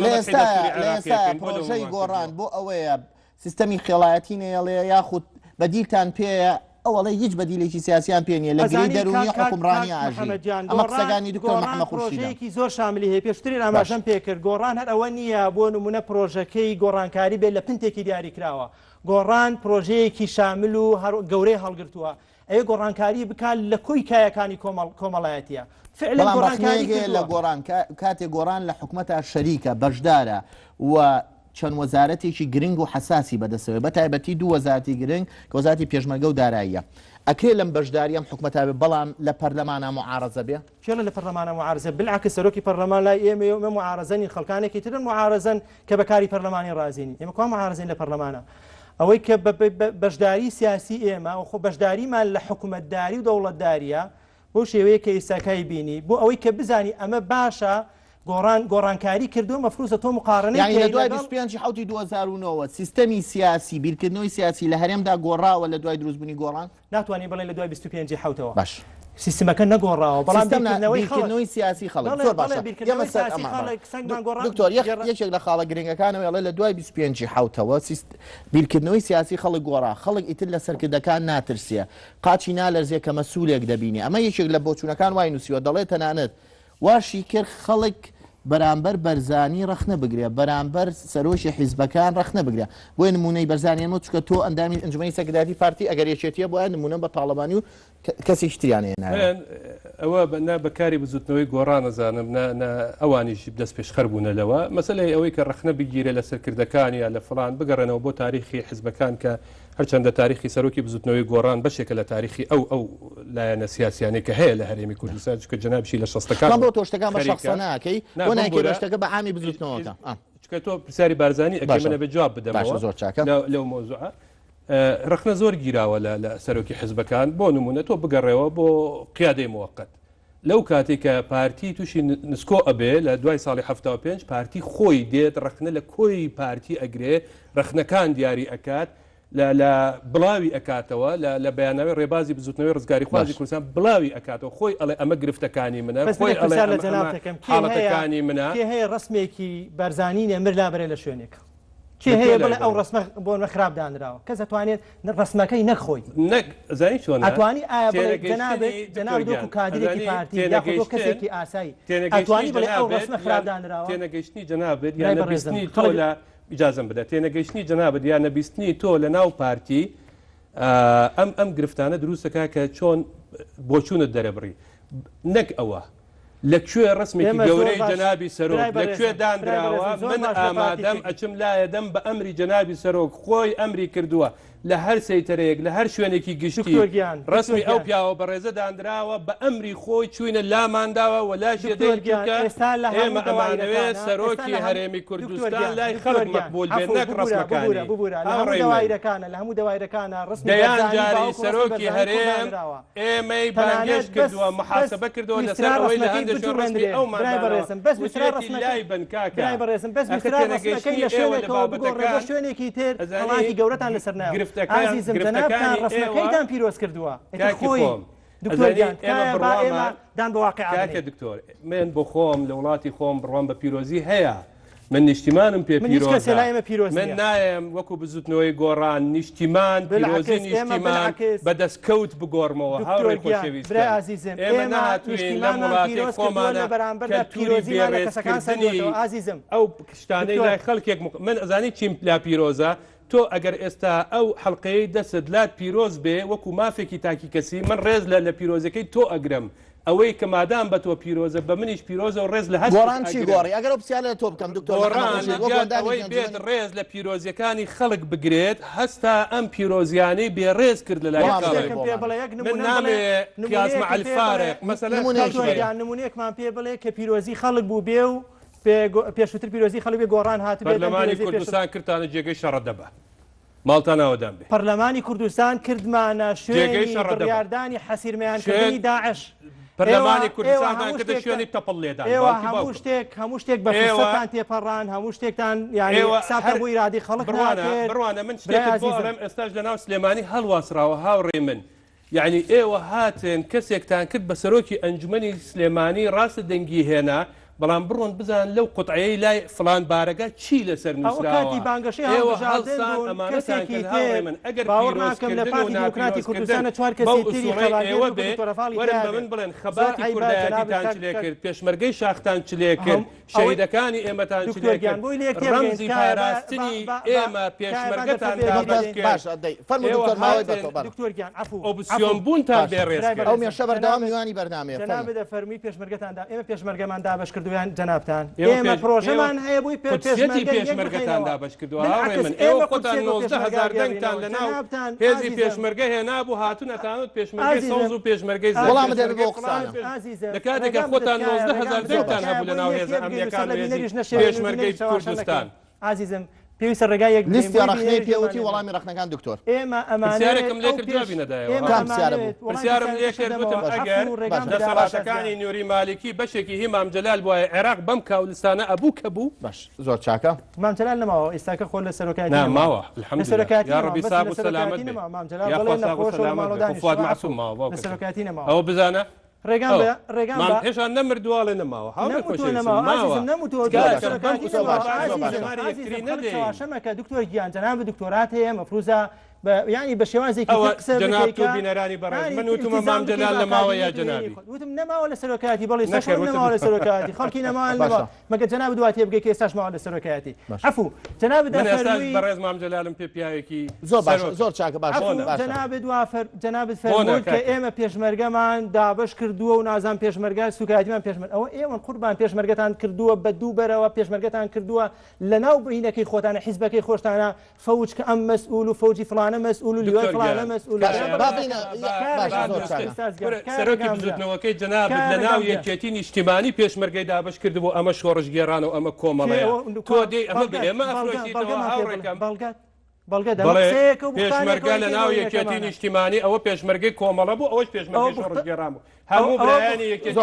ئێستا پرۆژەی گۆڕان بۆ ئەوەیە سیستەمی خێڵایەتی نێڵێ یاخود بەدیلتان پێەیە ئەوڵێ هیچ بەدیلێکی سیاسیان پێ نیە لە گری دەرونی حکومڕانی ئاژی ئەمە قسەکانی دکتۆر محەممەد خورشیدی زۆر شاملی هەیە پێشترین ئاماژەم پێکرد گۆڕان هەر ئەوە نییە بۆ نمونە پرۆژەکەی گۆڕانکاری بێت لە پنتێکی دیاری کراوە گۆڕان پرۆژەیەکی شامل و گەورەی هەڵگرتووە ئەوە گۆڕانکاری بکات لە کۆی کایەکانی کۆمەڵایەتیە لە گۆڕان کاتێک گۆڕان لە حکومەتە شەریکە بەشدارە و چەند وەزارەتێکی گرنگ و حساسی بەدەستەوە بە تایبەتی دوو وەزارەتی گرنگ کە وەزارەتی پێشمەرگە و داراییە ئەکرێ لەم بەشداریەم حکومەتە بێ بەڵام لە پەرلەمانە معارەزە بێ چۆن لە پەرلەمانە معارەزە بالعکس سەرۆکی پەرلەمان لای ئێمە معارەزەنی خەڵکانێکی ترن معارەزەن کە بەکاری پەرلەمانی ڕازینی ئێمە کوا معارەزین لە پەرلەمانە ئەوەی کە بەشداری سیاسی ئێمە و خۆ بەشداریمان لە حکومەتداری و دەوڵەتداریە بۆ شێوەیە کە ئێستاکای بینی بۆ ئەوەی کە بزانی ئەمە باشە گۆڕانکاری کردو مەفروضە تۆ مقارنەی لە دوای 2009 سیستەمی سیاسی بیرکردنەوەی سیاسی لە هەرێمدا گۆڕاوە لە دوای دروستبوونی گۆڕان ناتوانانی بڵێن لە دوای 25 حوتەوە باش سیستمەکە نەگۆڕاوە بەڵام بیرکردنەوەی سیاسی خەڵک زۆر باشە دکتۆر یەکێک لە خاڵە گرنگەکانەوە لە دوای 25 حوتەوە بیرکردنەوەی سیاسی خەڵک گۆڕا خەڵک ئیتر لە سەرکردەکان ناترسیە قاچی نالەرزێ کە مەسوولێک دەبینی ئەمە یەکێک لە بۆچوونەکان وای نووسیوە دەڵێت تەنانەت واشی کرد خەڵک بەرامبەر بەرزانی ڕەخنە بگرێ بەرامبەر سەرۆشی حیزبەکان ڕەخنە بگرێ بۆیە نمونەی بەرزانیانەوە چکە تۆ ئەندامی ئەنجومەی سەکرداتی پارتی ئەگەر یەکێتیە بۆیە نمونە بە تاڵەبانی و کەسێک شتیانەیە ئەوە بەکاری بزوتنەوەی گۆڕان نەزانم ئەوانیش دەست پێشخەر بوونەلەوە مەسەلەی ئەوەی کە ڕەخنە بگیرێ لە سەرکردەکانی یا لە فڵان بگەڕێنەوە بۆ تاریخی حیزبەکان کە هەرچەندە تاریخی سەرۆکی بزوتنەوەی گۆڕان بەشێکە لە تاریخی ئەو لایەنە سیاسیانەی کە هەیە لە هەرێمی کوردستان کە جەنابشی لە 60ەکان بۆ تۆشتەکان بە شخصە ناکەی بۆ ناکەی بەشتەکە بە عامی بزوتنەوەکە چکە تۆ پرسیاری بارزانی ئەگەر منە بە جواب بدەمەوە زۆر چاکە لەو مۆزوعە ڕەخنە زۆر گیراوە لە سەرۆکی حیزبەکان بۆ نمونە تۆ بگەڕێەوە بۆ قیادەی موقت لەو کاتێک کە پارتی تووشی نسکۆ ئەبێ لە دوای ساڵی 75 پارتی خۆی دێت ڕەخنە لە کۆی پارتی ئەگرێ ڕەخنەکان دیاری ئەکات لە بڵاوی ئەکاتەوە لە بەیاناوی ڕێبازی بزوتنەوەی ڕزگاری خوازی کوردستان بڵاوی ئەکاتەوە خۆی ئەڵێ ئەمە گرفتەکانی منە خۆی حاڵەتەکانی منە هەیە ڕسمێکی بەرزانی نێمر لابرێ لە شوێنێک چی هەیە بڵێ ئەو ڕسمە بۆ خراپ دانراوە کەس ئەتوانێت ڕسمەکەی نەخۆی زانی چۆن ئەتوانی جەناب دۆکو کادرێکی پارتی یاخۆ کەسێکی ئاسایی ئەتوانی بڵێ ئەو ڕسمە خراپ دانراوە تێنەگەیشتنی جەنابێت یان نەبیستنی تۆ لە ئیجازەم بدە تێنەگەیشتنی جەنابەت یان نەبیستنی تۆ لە ناو پارتی ئەم گرفتانە دروستەکە کە چۆن بۆچوونت دەرەبڕی نەک ئەوە لەکوێ ڕسمێکی گەورەی جەنابی سەرۆک لەکوێ دانراوە من ئامادەم ئەچم لایە دەم بە ئەمری جەنابی سەرۆک خۆی ئەمری کردووە لە هەر سەیتەرەیەک لە هەر شوێنێکی گشتی ڕسمی ئەو پیاوە بەڕێزە دانراوە بە ئەمری خۆی چوینە لامانداوە وەلاشی دەیکە ئێمە ئەمانەوێت سەرۆکی هەرێمی کوردستان لای خەڵک مەقبول بێت نەک ڕسمەکانی لە هەموو دەوایرەکانە دەیان جاری سەرۆکی هەرێم ئێمەی بانگێش کردووە محاسبە کردەوە لەسەر ئەوەی لە هەندێک ڕسمی ئەومان لای بنکاکە شوێنێکی تر گەورەتان لەسەر ناوە عزیزم جەنابتان ڕسمەکەیتان پیرۆز کردووە خۆی دکتۆر ئێمە دان بە واقع کاکە دکتۆر من بۆ خۆم لە وڵاتی خۆم بڕوان بە پیرۆزی هەیە من نیشتیمانم پێ پیرۆزە من نایم وەکو بزوتنەوەی گۆڕان نیشتیمان پیرۆزی نیشتیمان بەدەستکەوت بگۆڕمەوە هاوڕێی خۆشەویست ئێمە نهاتوین لە وڵاتی خۆمانە کەلتوری بێڕێزکردنی ئەو شتانەی لای خەڵکێک من ئەزانی چیم لا پیرۆزە تۆ ئەگەر ئێستا ئەو حەڵقەیەی دەست لات پیرۆز بێ وەکو مافێکی تاکی کەسی من ڕێز لە پیرۆزەکەی تۆ ئەگرم ئەوەی کە مادام بە تۆ پیرۆزە بە منیش پیرۆزە و ڕێز لە گۆڕان چی گۆڕی ئەگەر پرسیارە تۆ بکەم دکتۆرەوەی بێت ڕێز لە پیرۆزیەکانی خەڵک بگرێت هەستا ئەم پیرۆزیانەی بێڕێز کرد لە لای من نامێ پیازمە ئەلفارێک مەسەلەن نمونەیەکمان پێ بڵێ کە پیرۆزی خەڵک بوو بێ و پێشووتر پیرۆزی خەڵک بێ گۆڕان هات پەرلەمانی کوردستان کردانە جێگەی شەڕە دەبە ماڵتان ئەوەدان بێ پەرلەمانی کوردستان کردمانە شوێنی بڕیاردانی حەسیرمەیانکردنی داعش پەرلەمانی کوردستان کردە شوێنی تەپڵ لێدان ئێوە هەموو شتێک بە فرسەتان تێپەڕان هەموو شتێکتان یعنی ساپە بۆ ئیرادی خەڵک بڕوانە من شتێکت بۆ ئەڵێم ئێستاش لەناو سلێمانی هەڵواسراوە هاوڕێ من یعنی ئێوە هاتن کەسێکتان کرد بە سەرۆکی ئەنجومەنی سلێمانی ڕاستە دەنگی هێنا بەڵام بڕۆن بزان لەو قوتعەیەی لای فلان بارەگە چی لەسەر نووسراوە ئێوە هەڵسان ئەمانەتان کرد هاوڕێ من ئەگەر پیرۆزکردن و ناپیرۆزکردن بەو ئوسوڵەی ئێوە بێ وەرن بە من بڵێن خەباتی کوردایەتیتان چ لێ کرد پێشمەرگەی شاختان چ لێ کرد شەهیدەکانی ئێمەتان چ لێ کرد ڕەمزی پاراستنی ئێمە پێشمەرگەتان ئۆپسیۆن بوونتان بێڕێز کرد ئەو مێشە بەردەوام میوانی بەردامەیە جەنابێ فەرمی پێشمەرگەتاندا ئێمە پێشمەرگەمان دابەش کردویان جەنابتان ئێمە پرۆژەمان هەیە بووی پێشمەرگەتان دابەش کردووە هاوڕێ من ئێوە خۆتان 19,000 دەنگتان لەناو هێزی پێشمەرگە هێنابوو هاتوونەتانوت پێشمەرگەی سەوز و پێشمەرگەی وەڵام دەبێت بۆ قسانە لە کاتێکە خۆتان 19,000 دەنگتان هەبوو لەناو هێزە ئەمنیەکان پێشمەرگەی کوردستان ئازیزم پێویستە ڕێگایەک لیستی ڕەخنەی پێوتی وەڵامی ڕەخنەکان دکتۆر ئێمە ئەمانەیەکم لێ کرد جوابی نەدایەوە پرسیارم لێ کرد وتم ئەگەر دەسەڵاتەکانی نووری مالیکی بەشێکی هی مام جەلال بووە عێراق بەم کاولستانە ئەبوو کە بوو باش زۆر چاکە مام جەلال نەماوە ئێستاکە خۆ لە سەرۆکایەتی نەماوە الحەمدولله یا ڕەبی ساب و سەلامەت بێ یا خوا ساب و سەلامەت بێ فواد معسووم ماوە لە سەرۆکایەتی نەماوە ئەوە بزانە ڕێگام هێشان نەمردوواڵێ نەماوە هاوڕێشەمەکە دکتۆر گیان جەناب دکتۆرات هەیە مەفروزە ینی بە شێوازێکی جەناب تو بینەرانی بەڕێز من وتمە مام جەلال نەماوە یا جەنابی وتم نەماوە لە سەرۆکایەتی بەڵێ نەماوە لە سەرۆکایەتی خەڵکی نەماوە مەگە جەناب دواتێ بگەی کە ئێستاش ماوە لە سەرۆکایەتی عەفوو جەناب بەڕێز مام جەلالم پێ پیاوێکی زۆر چاکە باش جەنابت فەرمووی کە ئێمە پێشمەرگەمان دابش کردووە و نازان پێشمەرگە سوکایەتیمان پێشمەرگ ئەوە ئێوە قوربان پێشمەرگەتان کردووە بە دوو بەرەوە پێشمەرگەتان کردووە لەناو بینەکەی خۆتانە حیزبەکەی خۆشتانە فەوج کە ئەم مەسئول و فەوجی فلانە مەسئول و لیوای فلانە مەسئول سەرۆکی بزوتنەوەکەی جەنابت لەناو یەکێتی نیشتیمانی پێشمەرگەی دابش کردبوو ئەمە شۆڕژگێڕانە و ئەمە کۆمەڵەیە تۆ دێ ئەمە ئێمە ئەفرۆشیتەوە هاوڕێکەم پێشمەرگە لە ناو یەکێتی نیشتیمانی ئەوە پێشمەرگەی کۆمەڵە بوو ئەوەش پێشمەرگەی شۆڕژگێڕان بوو هەموو برایانی یەکێتی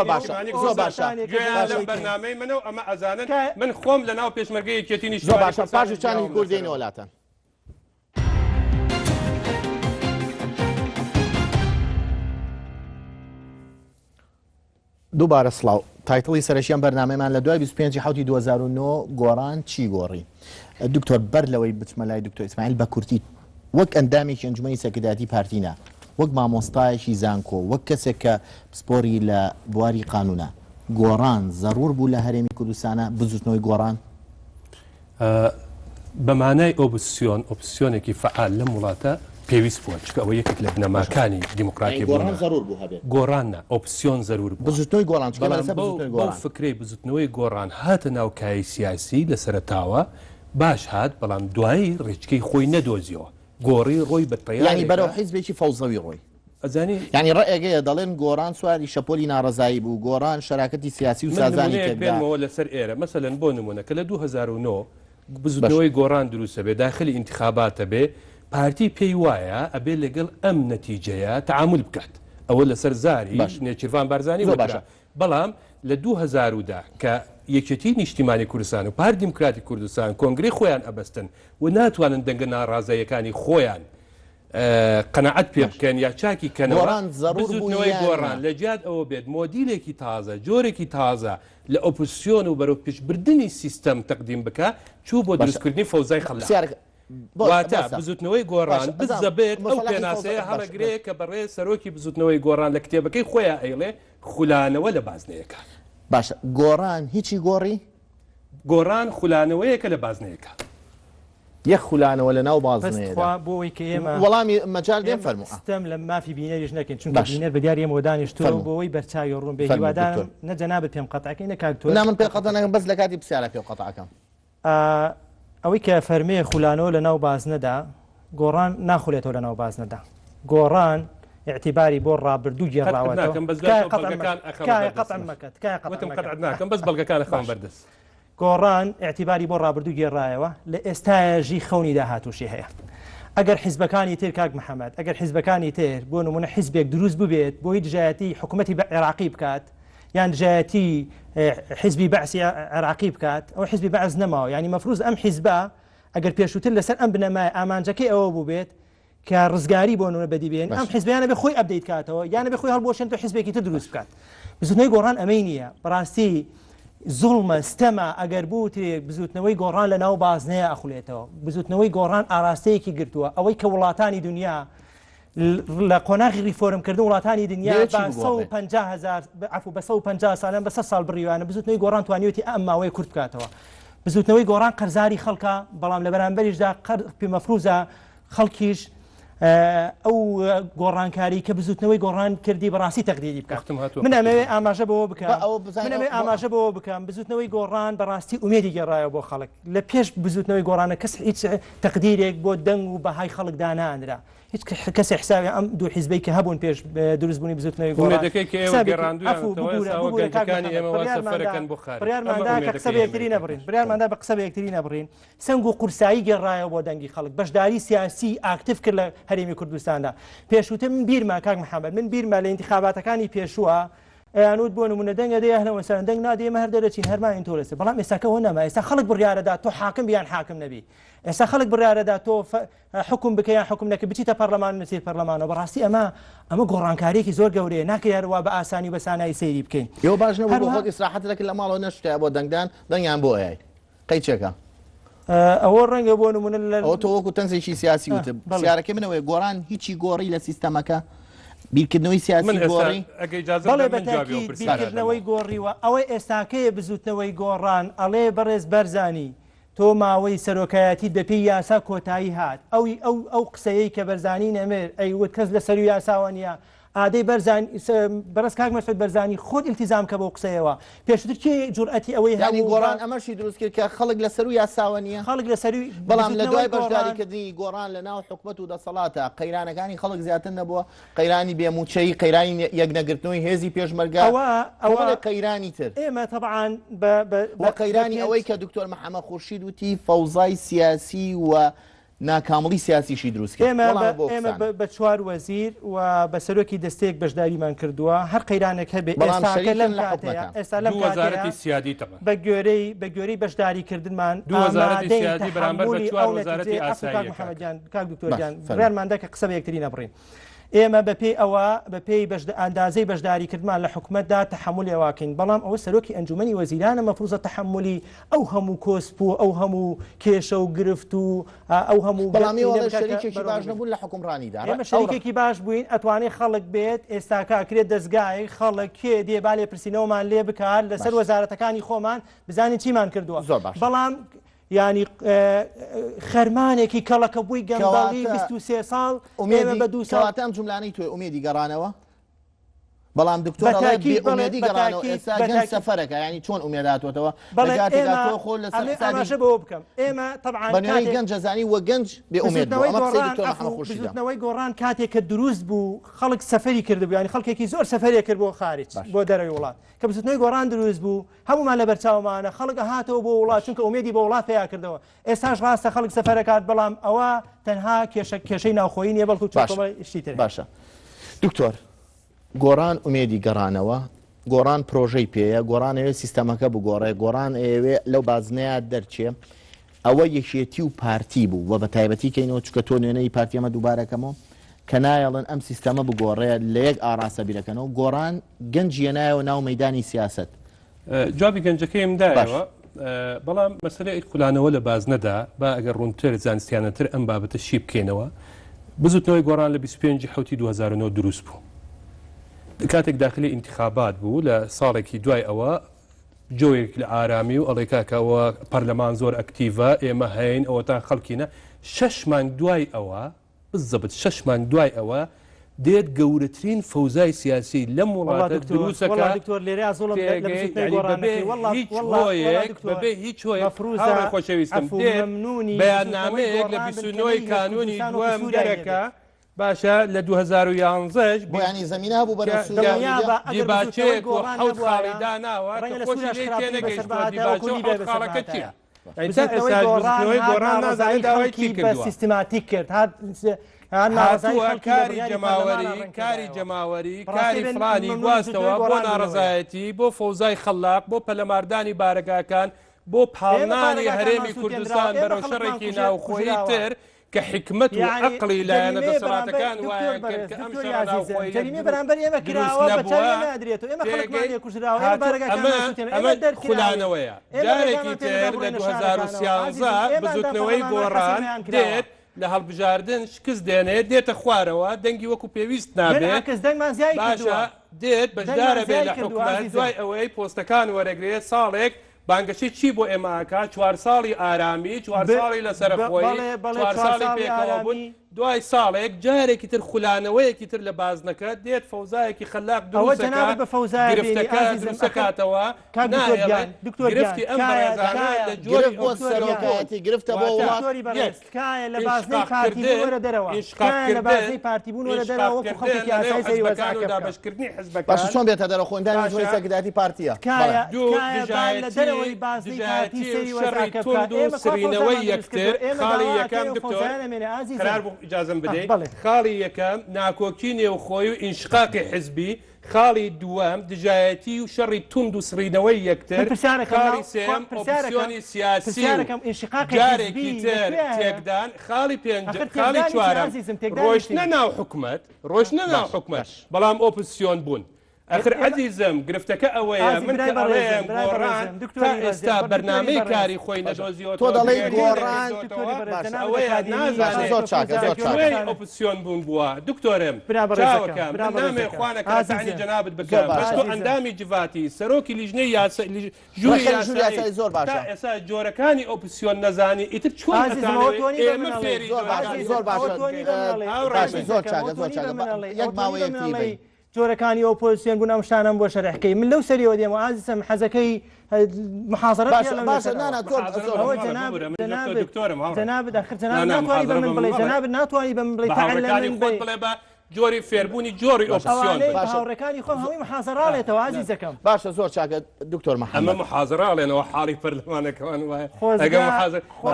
گوێیان لەم بەرنامەی منە و ئەمە ئەزانن من خۆم لە ناو پێشمەرگەی یەکێتی نیشتیمانی پاش چانی کوردینی وڵاتان دووبارە سڵاو تایتڵی سەرشیان بەرنامەمان لە 25/7/2009 گۆڕان چی گۆڕی دکتۆر بەر لەوەی بچمە لای دکتۆر ئیسماعیل بە کورتی وەک ئەندامێکی ئەنجومەنی سەرکردایەتی پارتینە وەک مامۆستایەکی زانکۆ وەک کەسێک کە پسپۆری لە بواری قانونە گۆڕان زەڕور بوو لە هەرێمی کوردستانە بزوتنەوەی گۆڕان بەمانای ئۆپسیۆنێکی فعال لەم وڵاتە پێویست بووە چکە ئەوە یەکێک لە بنەماکانی دیموکراتی گۆڕانە ئۆپسیۆن زەرور بزوتنەوەی گۆڕان بەو فکرەی بزوتنەوەی گۆڕان هاتە ناو کای سیاسی لە سەرەتاوە باش هات بەڵام دوایی ڕێچکەی خۆی نەدۆزیەوە گۆڕی ڕۆی بەتەیانی بەرەو حیزبێکی فەوزەوی ڕۆی ئەزانی ینی ڕێگەیە دەڵێن گۆڕان سواری شەپۆلی ناڕزایی بوو گۆڕان شەراکەتی سیاسی و سازانی پێمەوە لەسەر ئێرە مەسەلەن بۆ نمونە کە لە 2009 بزوتنەوەی گۆڕان دروستە بێ داخلی ئینتیخاباتە بێ پارتی پێی وایە ئەبێ لەگەڵ ئەم نەتیجەیە تعامل بکات ئەوە لەسەر زاری نێچیروان بارزانانی باشە بەڵام لە 2010 کە یەکێتی نیشتیمانی کوردستان و پارتی دیموکراتی کوردستان کۆنگری خۆیان ئەبەستن و ناتوانن دەنگە ناڕازایەکانی خۆیان قەنەعەت پێ بکەن یا چاکی کەنەوە بزوتنەوەی گۆڕان لە جیاد ئەوە بێت مۆدیلێکی تازە جۆرێکی تازە لە ئۆپۆزیسیۆن و بەرەو پێشبردننی سیستەم تەقدیم بکە چوو بۆ دروستکردنی فەوزای خەڵک واتە بزوتنەوەی گۆڕان بزەبێت ئەو پێناسەیە هەڵەگرێ کە بەڕێ سەرۆکی بزوتنەوەی گۆڕان لە کتێبەکەی خۆیان ئەیڵێ خولانەوە لە بازنەیەەکە باشە گۆڕان هیچی گۆڕی گۆڕان خولانەوەیەکە لە بازنەیەەکە یەک خولانەوە لە ناو بازنەیەدا بۆی کە ئێمە وەڵامی مەجال دێ فەرموو ستەم لە مافی بینەریش نەکەین چونکە بینەر بە دیاری ئەمە دانیشتووە بۆەوەی بەرچاوی ڕوون بێ هیوادارم نەجەنابێت پێم قەتعەکەی نەکاتۆ من پێ قەتەنەکەم بەس لە کاتی پرسیارە پێ قەتعەکەم ئەوەی کە فەرمەیە خولانەوە لە ناو بازنەدا گۆڕان ناخولێتەوە لە ناو بازنەدا گۆڕان اعتباری بۆ ڕابردوو گێڕاوەتەوە بەس بەڵگەکان خەم بەردەست گۆڕان اعتباری بۆ ڕابردوو گێڕایەوە لە ئێستاژی خەونی داهاتوشی هەیە ئەگەر حیزبەکانی تر کاک محەممەد ئەگەر حیزبەکانی تر بۆ نمونە حیزبێک دروست ببێت بۆی دژایەتی حکوومەتی عێراقی بکات یان دژایەتی حیزبی بەعسی عێراقی بکات ئەو حیزبی بەعز نەماوە ینی مەفروض ئەم حیزبە ئەگەر پێشووتر لەسەر ئەم بنەمای ئامانجەکەی ئەوە بوو بێت کە ڕزگاری بۆ نمونە بەدیبێن ئەم حیزبیانە بێ خۆی ئەبدەیت کاتەوە یانە بێ خۆی هەڵبۆشێن تۆ حیزبێکی تر دروست بکات بزوتنەوەی گۆڕان ئەمەی نییە بەڕاستی زوڵمە ستەمە ئەگەر بوو ترێک بزوتنەوەی گۆڕان لە ناو بازنەیە ئەخولێتەوە بزوتنەوەی گۆڕان ئاراستەیەکی گرتووە ئەوەی کە وڵاتانی دنیا لە قۆناغی ریفۆرمکردن وڵاتانی دنیا بە 150 ساڵیان بە 100 ساڵ بڕیوانە بزوتنەوەی گۆڕان توانیوەتی ئەم ماوەیە کورت بکاتەوە بزوتنەوەی گۆڕان قەرزاری خەڵکە بەڵام لە بەرامبەریشدا پێمەفروزە خەڵکیش ئەو گۆڕانکاری کە بزوتنەوەی گۆڕان کردی بەڕاستی تەقدیری بکات من ئەمەوێ ئاماژە بەوە بکەم بزوتنەوەی گۆڕان بەڕاستی ئومێدی گێڕایەوە بۆ خەڵک لە پێش بزوتنەوەی گۆڕانە کەس هیچ تەقدیرێک بۆ دەنگ و بەهای خەڵک دانانرا هیچ کەس حسابی ئەم دوو حیزبەی کە هەبوون پێش دروستبوونی بزوتنەوەی گۆڕان بڕیارماندا بە قسە بە یەکتری نەبڕین سنگ و قورسایی گێڕایەوە بۆ دەنگی خەڵک بەشداری سیاسی ئاکتیف کرد لە هەرێمی کوردستاندا پێشووتر من بیرما کاک محەممەد من بیرما لە انتخاباتەکانی پێشووە ئەیانوت بۆ نمونە دەنگە دەیە هەنەوەسان دەنگ نادێمە هەر دەرەچین هەرماین تۆرەسە بەڵام ئێستاکەەوە نەما ئێستا خەڵک بڕیارەدا تۆ حاکم بیان حاکم نەبی ئێستا خەڵک بڕیارەدا تۆ حکوم بکەیان حکوم نەکە بچیتە پەرلەمان نەچێت پەرلەمانەوە بەڕاستی ئەمە گۆڕانکاریێکی زۆر گەورەیە ناکە یارووا بە ئاسانی بە سانایی سەیری بکەین ئێوە باش نەبوو بۆ خۆت ئیسراحەت دەکەن لە ماڵەوە نەشتە بۆ دەنگدان دەنگیان بۆ ئەیای قەیچێکە ئەوە ڕەنگە بۆ نمونە ئەوە تۆ وەکو تەنزێکی سیاسی وتە سیارەکە منەوەی گۆڕان هیچی گۆڕی لە سیستەمەکە بیرکردنەوەی سیاسی گۆڕی بەڵێ بەتاکید بیرکردنەوەی گۆڕیوە ئەوەی ئێستاکەیە بزوتنەوەی گۆڕان ئەڵێ بەڕێز بەرزانی تۆ ماوەی سەرۆکایەتی بەپێی یاسا کۆتایی هات ئەو قسەیەی کە بەرزانی نەمێر ئەیوت کەس لە سەر یاساوە نیە ئادەی بەرز کاک مەسعود بەرزانی خۆت ئیلتیزام کە بۆ قسەیەوە پێشتر کێ جورئەتی ئەوەی هەنی گۆڕان ئەمەشی دروست کرد کە خەڵک لە سەر یاساوە نیە خەڵک لە سەروی بەڵام لە دوای بەشداریکردنی گۆڕان لە ناو حکومەت و دەسەڵاتە قەیرانەکانی خەڵک زیاتر نەبووە قەیرانی بێموچەی قەیرانی یەکنەگرتنەوەی هێزی پێشمەرگا ئەوە قەیرانی تر ئێمە طبعاً بە قەیرانی ئەوەی کە دکتۆر محەممەد خورشید وتی فەوزای سیاسی و ناکامڵی سیاسیشی دروست ئێمە بە چوار وەزیر و بە سەرۆکی دەستەیەک بەشداریمان کردووە هەر قەیرانێک هەبێ ئێستا لەم بە گوێرەی بەشداریکردنمان کاک دکتۆرجان بڕیارماندا کە قسە بە یەکتری نەبڕین ئێمە بەپێی ئەندازەی بەشداریکردمان لە حکومەتدا تەحملی ئەواکەین بەڵام ئەوە سەرۆکی ئەنجومەنی وەزیرانە مەفروزە تەحملی ئەو هەموو کۆسپ و ئەو هەموو کێشە و گرفت و ئەو هەموو شەریکێکی باش نەبوون لە حکومڕانیدا ئێمە شەریکێکی باش بووین ئەتوانێت خەڵک بێت ئێستا کاکرێت دەستگای خەڵک کێ دێبا لێ پرسیینەوەمان لێ بکات لەسەر وەزارەتەکانی خۆمان بزانین چیمان کردووە بەڵام ینی خەرمانێکی کەڵەکە بووی گەنداڵی 23 ساڵ بە 2 ساڵات ئەم جملانەی توی ئومێدی گەڕانەوە بەڵام دکتۆر ئومێدی گەڕانەوە ئێستا گەنج سەفەرەکە ینی چۆن ئومێداتوەتەوە ئەمەشە بۆ بکەم ئێمە طبعاً بەنوێی گەنج جەزانی وە گەنج بێ ئومێد بزوتنەوەی گۆڕان کاتێک کە دروست بوو خەڵک سەفەری کردبوو ینی خەڵکێکی زۆر سەفەرێ کرد بۆ خارج بۆ دەرەوەی وڵات کە بزوتنەوەی گۆڕان دروست بوو هەمومان لە بەرچاومانە خەڵک هاتەوە بۆ وڵات چونکە ئومێدی بە وڵات پێیا کردەوە ئێستاش ڕاستە خەڵک سەفەرەکات بەڵام ئەوە تەنها کێشەی ناوخۆیی نیە بەڵکو چۆشتی تر باشە دکتۆر گۆڕان ئومێدی گەڕانەوە گۆڕان پرۆژەی پێەیە گۆڕان ئەوێ سیستەمەکە بگۆڕێ گۆڕان ئەوێ لەو بازنەیە دەرچێ ئەوە یەکێتی و پارتی بوو و بە تایبەتی کەینەوە چکە تۆ نوێنەی پارتی ئەمە دووبارەکەمەوە کە نایەڵن ئەم سیستەمە بگۆڕێت لە یەک ئاراسە بیرەکەنەوە گۆڕان گەنجیە نایەوە ناو مەیدانی سیاست. جوابی گەنجەکەیم دایەوە بەڵام مەسەلەی خولانەوە لە باز نەدا با ئەگەر ڕوونتر زانستیانەتر ئەم بابەتە شی بکەینەوە. بزوتنەوەی گۆڕان لە 25 حوتی 2009 دروست بوو. کاتێک داخلی انتخابات بوو لە ساڵێکی دوای ئەوە جۆیەک لە ئارامی و ئەڵێکاکەوە پەرلەمان زۆر ئەکتیڤە ئێمە هەین ئەوە تا خەڵکینە 6 مانگ دوای ئەوە بزەبت 6 مانگ دوای ئەوە دێت گەورەترین فەوزای سیاسی لەم وڵاتە دروستەکە بەبێ هیچ خۆشەویستم بەیاننامەیەک لە 29 کانونی دوام دەرەکە باشە لە 2011 بۆیانی زمینە بوو بە دیباچەیەک و حەوت خاڵی داناوە خۆشی لێ تێنەگەیشتووە دیباچە و حەوت خاڵەکە چییە؟ گۆڕان نازانێت داوای چی بە سیستماتیک کرد کاری جەماوەری کاری فڵانی گواستەوە بۆ ناڕزایەتی بۆ فەوزای خەڵاق بۆ پەلەماردانی بارگاکان بۆ پاڵنانی هەرێمی کوردستان بەرەو شەڕێکی ناوخۆیی تر کە حکمت و عقلی لایەنە دەسەڵاتەکان وایە کرد کە ئەم شەڕە ناوخۆیی بەرامبەر ئێمە کراوە ئەمە خولانەوەیە جارێکی تر لە 2013 بزوتنەوەی گۆڕان دێت لە هەڵبژاردن شکست دێنێت دێتە خوارەوە دەنگی وەکو پێویست نابێت باشە دێت بەشدارە بێت لە حکومەت دوای ئەوەی پۆستەکان وەرەگرێت ساڵێک بانگەشی چی بۆ ئێماکە 4 ساڵی ئارامی 4 ساڵی لەسەرخۆی 4 ساڵی پێکەوە بوون دوای ساڵێک جارێکی تر خولانەوەیەکی تر لە بازنەکە دێت فەوزایەکی خەلاق دروستەکاتەوە گرفتی ئەم بەڕێزانە لە جۆری بۆ سەرۆکایەتی گرفتە بۆ دابشکردنی حزبەکان باش چۆن بێتە دەرە خۆندانی جۆی سەرکردایەتی پارتیە شەڕی تند و سرینەوەی یەکتر خاڵی یەکەم دکتۆر قرار بوو ئیجازەم بدەیت خاڵی یەکەم ناکۆکی نێوخۆی و ئینشقاقی حزبی خاڵی دووەم دژایەتی و شەڕی تند و سرینەوەی یەکتر خاڵی سێم ئۆپسیۆنی سیاسی جارێکی تر تێکدان خاڵی خاڵی چوارەم ڕۆیشتنە ناو حکومەت ڕۆیشتنە ناو حکومەت بەڵام ئۆپسیۆن بوون. ئەخر عەزیزم گرفتەکە ئەوەیە من ئەڵێم گۆڕان تا ئێستا بەرنامەی کاری خۆی نەدۆزیەوە تۆ دەڵێ گۆڕان ئەوەیە نازانێت زۆر چاکە ئۆپسیۆن بوون بووە دکتۆرم چاوەکەم نامێ خوانەکە تاعنی جەنابەت بکەم بەستۆ ئەندامی جڤاتی سەرۆکی لیژنەی ژووری یاسایی زۆر باشە ئێستا جۆرەکانی ئۆپسیۆن نەزانی ئیتر چۆن ئێمە فێری زۆر باشە زۆر چاکە یەک ماوەیەکی جۆرەکانی ئۆپۆزیسیۆن بوون ئەم شتانەم بۆ شەرحکەی من لەو سەریەوە دێمەوە ئازیزم حەزەکەی محاضرە ناتوانانی بە من بڵێ جۆری فێربوونی جۆری ئۆپسیۆن هاوڕەکانی خۆم هەمووی محاضرەڵێتەوە ئازیزەکەم باشە زۆر چاکە دکتۆر محەممەد ئەمە محاضرەڵێنەوە حاڵی پەرلەمانەکەوان وایە ئەگە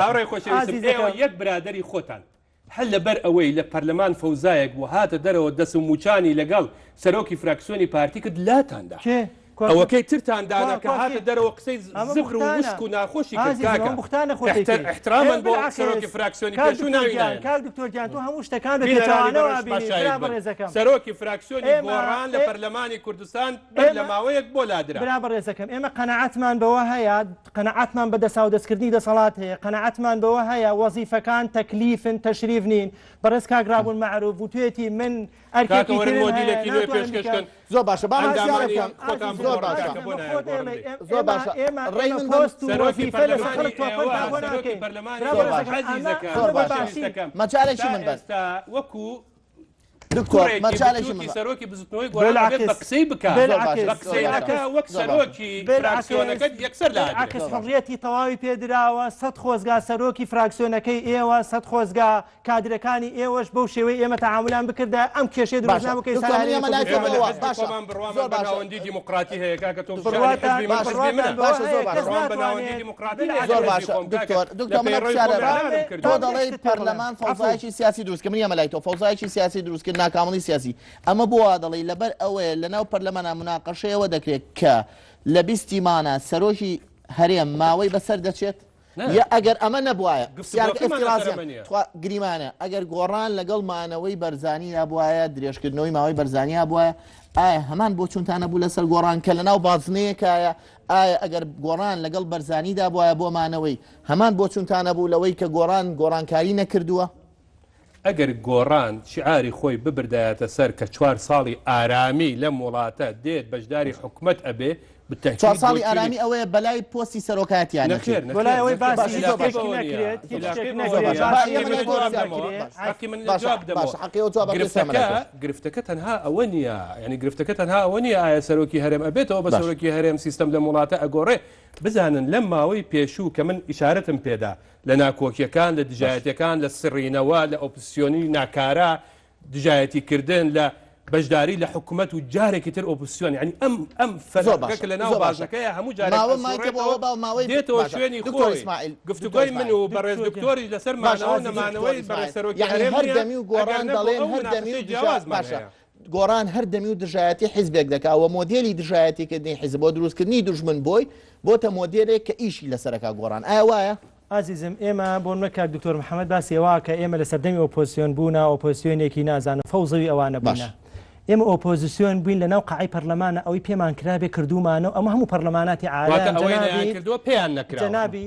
هاوڕێی خۆشەویستم ئێوە یەک برادەری خۆتان هەل لەبەر ئەوەی لە پەرلەمان فەوزایەک بوو هاتە دەرەوە دەست و موچانی لەگەڵ سەرۆکی فراکسیۆنی پارتی کرد لاتاندا ئەوەکەی ترتاندانا کە هاتە دەرەوە قسەی زفر و وشک و ناخۆشی کرد احترامان بۆ سەرۆکی فراکسیۆنی پێشوو ناویدایە دکتۆرجان تۆ هەموو شتەکان بێتوانەوە سەرۆکی فراکسیۆنی گۆڕان لە پەرلەمانی کوردستان لە ماوەیەک بۆ لادرا برابەڕێزەکەم ئێمە قەنەعەتمان بەوە هەیە قەنەعەتمان بە دەسا و دەستکردنی دەسەڵات هەیە قەنەعەتمان بەوە هەیە وەزیفەکان تەکلیفن تەشریف نین بەڕێز کاگرابوون مەعروف و توێتی من ئەرکێکی زۆر باشە زۆر باشە ڕێی من پۆست و وەزیفە لە مەجارێکی من بەس وەکو دکتۆر مەجارێکی من سەرۆکی بزوتنەوەی گۆڕان بە قسەی بکات وەک سەرۆکی فراکسیۆنەکەت یەکسەر عکس حڕیەتی تەواوی پێدراوە 100 خۆزگا سەرۆکی فراکسیۆنەکەی ئێوە 100 خۆزگا کادرەکانی ئێوەش بەو شێوەی ئێمە تەعاملان بکردە ئەم کێشەی دروستنا بکەی بەناوەندی دیموکراتی هەیە کاکە تۆ تۆ دەڵێیت پەرلەمان فەوزایەکی سیاسی دروست کە من ئەمە لای تۆ فەوزایەکی سیاسی دروستکرد ناکامڵی سیاسی ئەمە بۆ وا دەڵێ لەبەر ئەوەیە لەناو پەرلەمانە مناقەشەیەوە دەکرێت کە لە 20 مانە سەرۆکی هەرێم ماوەی بەسەر دەچێت یا ئەگەر ئەمە نەبوایە گریمانە ئەگەر گۆڕان لەگەڵ مانەوەی بەرزانیدا بواە درێژکردنەوەی ماوەی بەرزانیا بواە ئایا هەمان بۆ چونتانە بوو لەسەر گۆڕان کە لە ناو بازنەیەکایە ئایا ئەگەر گۆڕان لەگەڵ بەرزانیدا بواە بۆ مانەوەی هەمان بۆ چونتانە بوو لەوەی کە گۆڕانکاری نەکردووە ئەگەر گۆڕان شعاری خۆی ببردایەتە سەر کە 4 ساڵی ئارامی لە وڵاتە دێت بەشداری حکومت ئەبێ 4 ساڵی ئارامی ئەوەیە بەلای پۆستی سەرۆکاتیان گرفتەکە تەنها ئەوە نییە ینی گرفتەکە تەنها ئەوە نیە ئایا سەرۆکی هەرێم ئەبێتەوە بە سەرۆکی هەرێم سیستەم لە وڵاتە ئەگۆڕێ بزانن لەم ماوەی پێشوو کە من ئیشارەتم پێدا لە ناکۆکیەکان لە دژایەتەکان لە سڕینەوە لە ئۆپسیۆنی ناکارا دژایەتیکردن لە بەشداری لە حکوومەت و جارێکی تر ئۆپسیۆن ینی ئەم فەرقەکە لە ناو بازەکەیە هەموو دێتەوە شوێنی خۆی گفتوگۆی من و بەڕێز دکتۆری لەسەر مانەوە نەمانەوەی بەڕێسەرۆکی هەردەمی و گۆڕان دەڵێن هەردەمی و جیاواز باشە گۆڕان هەردەمی و دژایەتی حیزبێک دەکاوە مۆدێلی دژایەتیکردنی حیزب بۆ دروستکردنی دوژمن بۆی بۆتە مۆدێلێک کە ئیشی لەسەرەکە گۆڕان ئایا وایە؟ ئازیزم ئێمە بۆ نەکات دکتۆر محەممەد باسیەوە کە ئێمە لە سەردەمی ئۆپۆزیسیۆن بوونا ئۆپۆزیسیۆنێکی نازانە فەوزەوی ئەوانە بوونە ئێمە ئۆپۆزیسیۆن بووین لە ناو قەعەی پەرلەمانە ئەوەی پێمان کرابێ کردومانەوە ئەمە هەموو پەرلەماناتی عالەم کردووە پێیان نەکرا جەنابی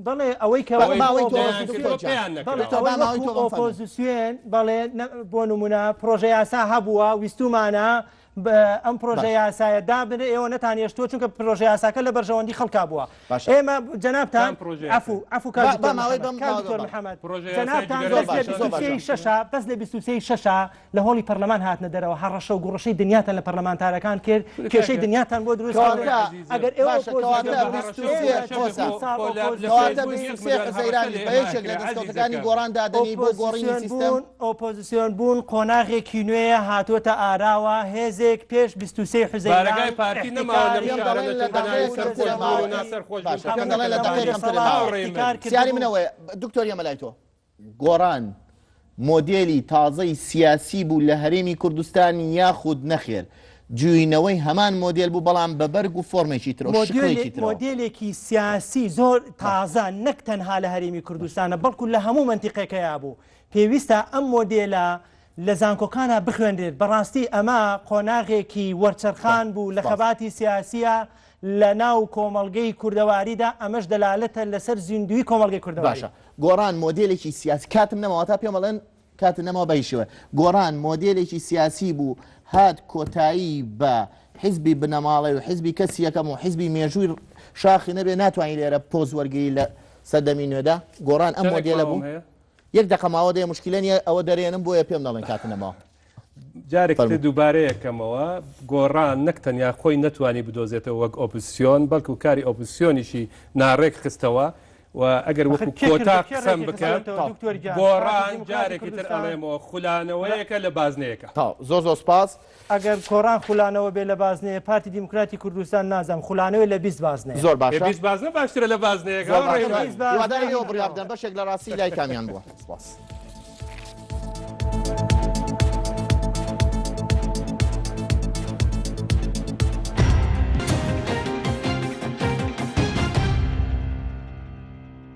بەڵێ ئەوەی کە ئۆپۆزیسیۆن بەڵێ بۆ نمونە پرۆژە یاسا هەبووە ویستومانە ئەم پرۆژە یاسایە دابنێ ئێوە نەتانێشتوە چونکە پرۆژە یاساکە لە بەرژەوەندی خەڵکا بووە ئێمە جەنابتان عفو دکتۆر محەممەد جەنابتان بەس لە 26 لە هۆڵی پەرلەمان هاتنە دەرەوە هەڕەشە و گوڕەشەی دنیاتان لە پەرلەمانتارەکان کرد کێشەی دنیاتان بۆ دروست ئەگەر ئێوە قەزەیرانی گۆڕان دادنی بۆ گۆڕینی سیستەم ئۆپۆزیسیۆن بوون قۆناغێکی نوێیە هاتوۆتە ئاراوە هێزێک پێش 23 حوزەیرانی پارتی سیاری منەوەی دکتۆری ئەمەلای تۆ گۆڕان مۆدێلی تازەی سیاسی بوو لە هەرێمی کوردستان یاخود نەخێر جوینەوەی هەمان مۆدێل بوو بەڵام بە بەرگ و فۆرمێکی تر مۆدێلێکی سیاسی زۆر تازە نەک تەنها لە هەرێمی کوردستانە بەڵکو لە هەموو منتیقێکەیە بوو پێویستە ئەم مۆدێلە لە زانکۆکانە بخوێندرێت بەڕاستی ئەمە قۆناغێکی وەرچەرخان بوو لە خەباتی سیاسیە لە ناو کۆمەڵگەی کوردەواریدا ئەمەش دەلالەتە لەسەر زیندوی کۆمەڵگەی کوردەواری گۆڕان مۆدێلێکی سیاسی کاتم نەماوە تا پێم بڵێن کاتم نەماوە بەیشەوە گۆڕان مۆدێلێکی سیاسی بوو هات کۆتایی بە حیزبی بنەماڵی و حیزبی کەسی یەکەم و حیزبی مێژووی شاخی نەبێ ناتوانین لێرە پۆز وەرگری لە سەردەمی نوێدا گۆڕان ئەم مۆدێلە بوو یەک دەقەماوە دێ مشکلە نیە ئەوە دەرێنم بۆیە پێم دەڵێن کاتنەماوە جارێک دووبارەیەکەمەوە گۆڕان نەک تەنیا خۆی نەتوانی بدۆزێتەوە وەک ئۆپسیۆن بەڵکو کاری ئۆپسیۆنیشی ناڕێک خستەوە و ئەگەر وەکو کۆتا قسەم بکات گۆڕان جارێکی تر ئەڵێمەوە خولانەوەیەکە لە بازنەیەەکە زۆر سپاس ئەگەر کۆڕان خولانەوە بێ لە بازنەیە پارتی دیموکراتی کوردستان نازانم خولانەوەی لە 20 بازنەیە زۆر باش 20 بازنە باشترە لە بازنەیەەکە بڕیاردەن بەشێک لە ڕاستی لای کامیان بووە.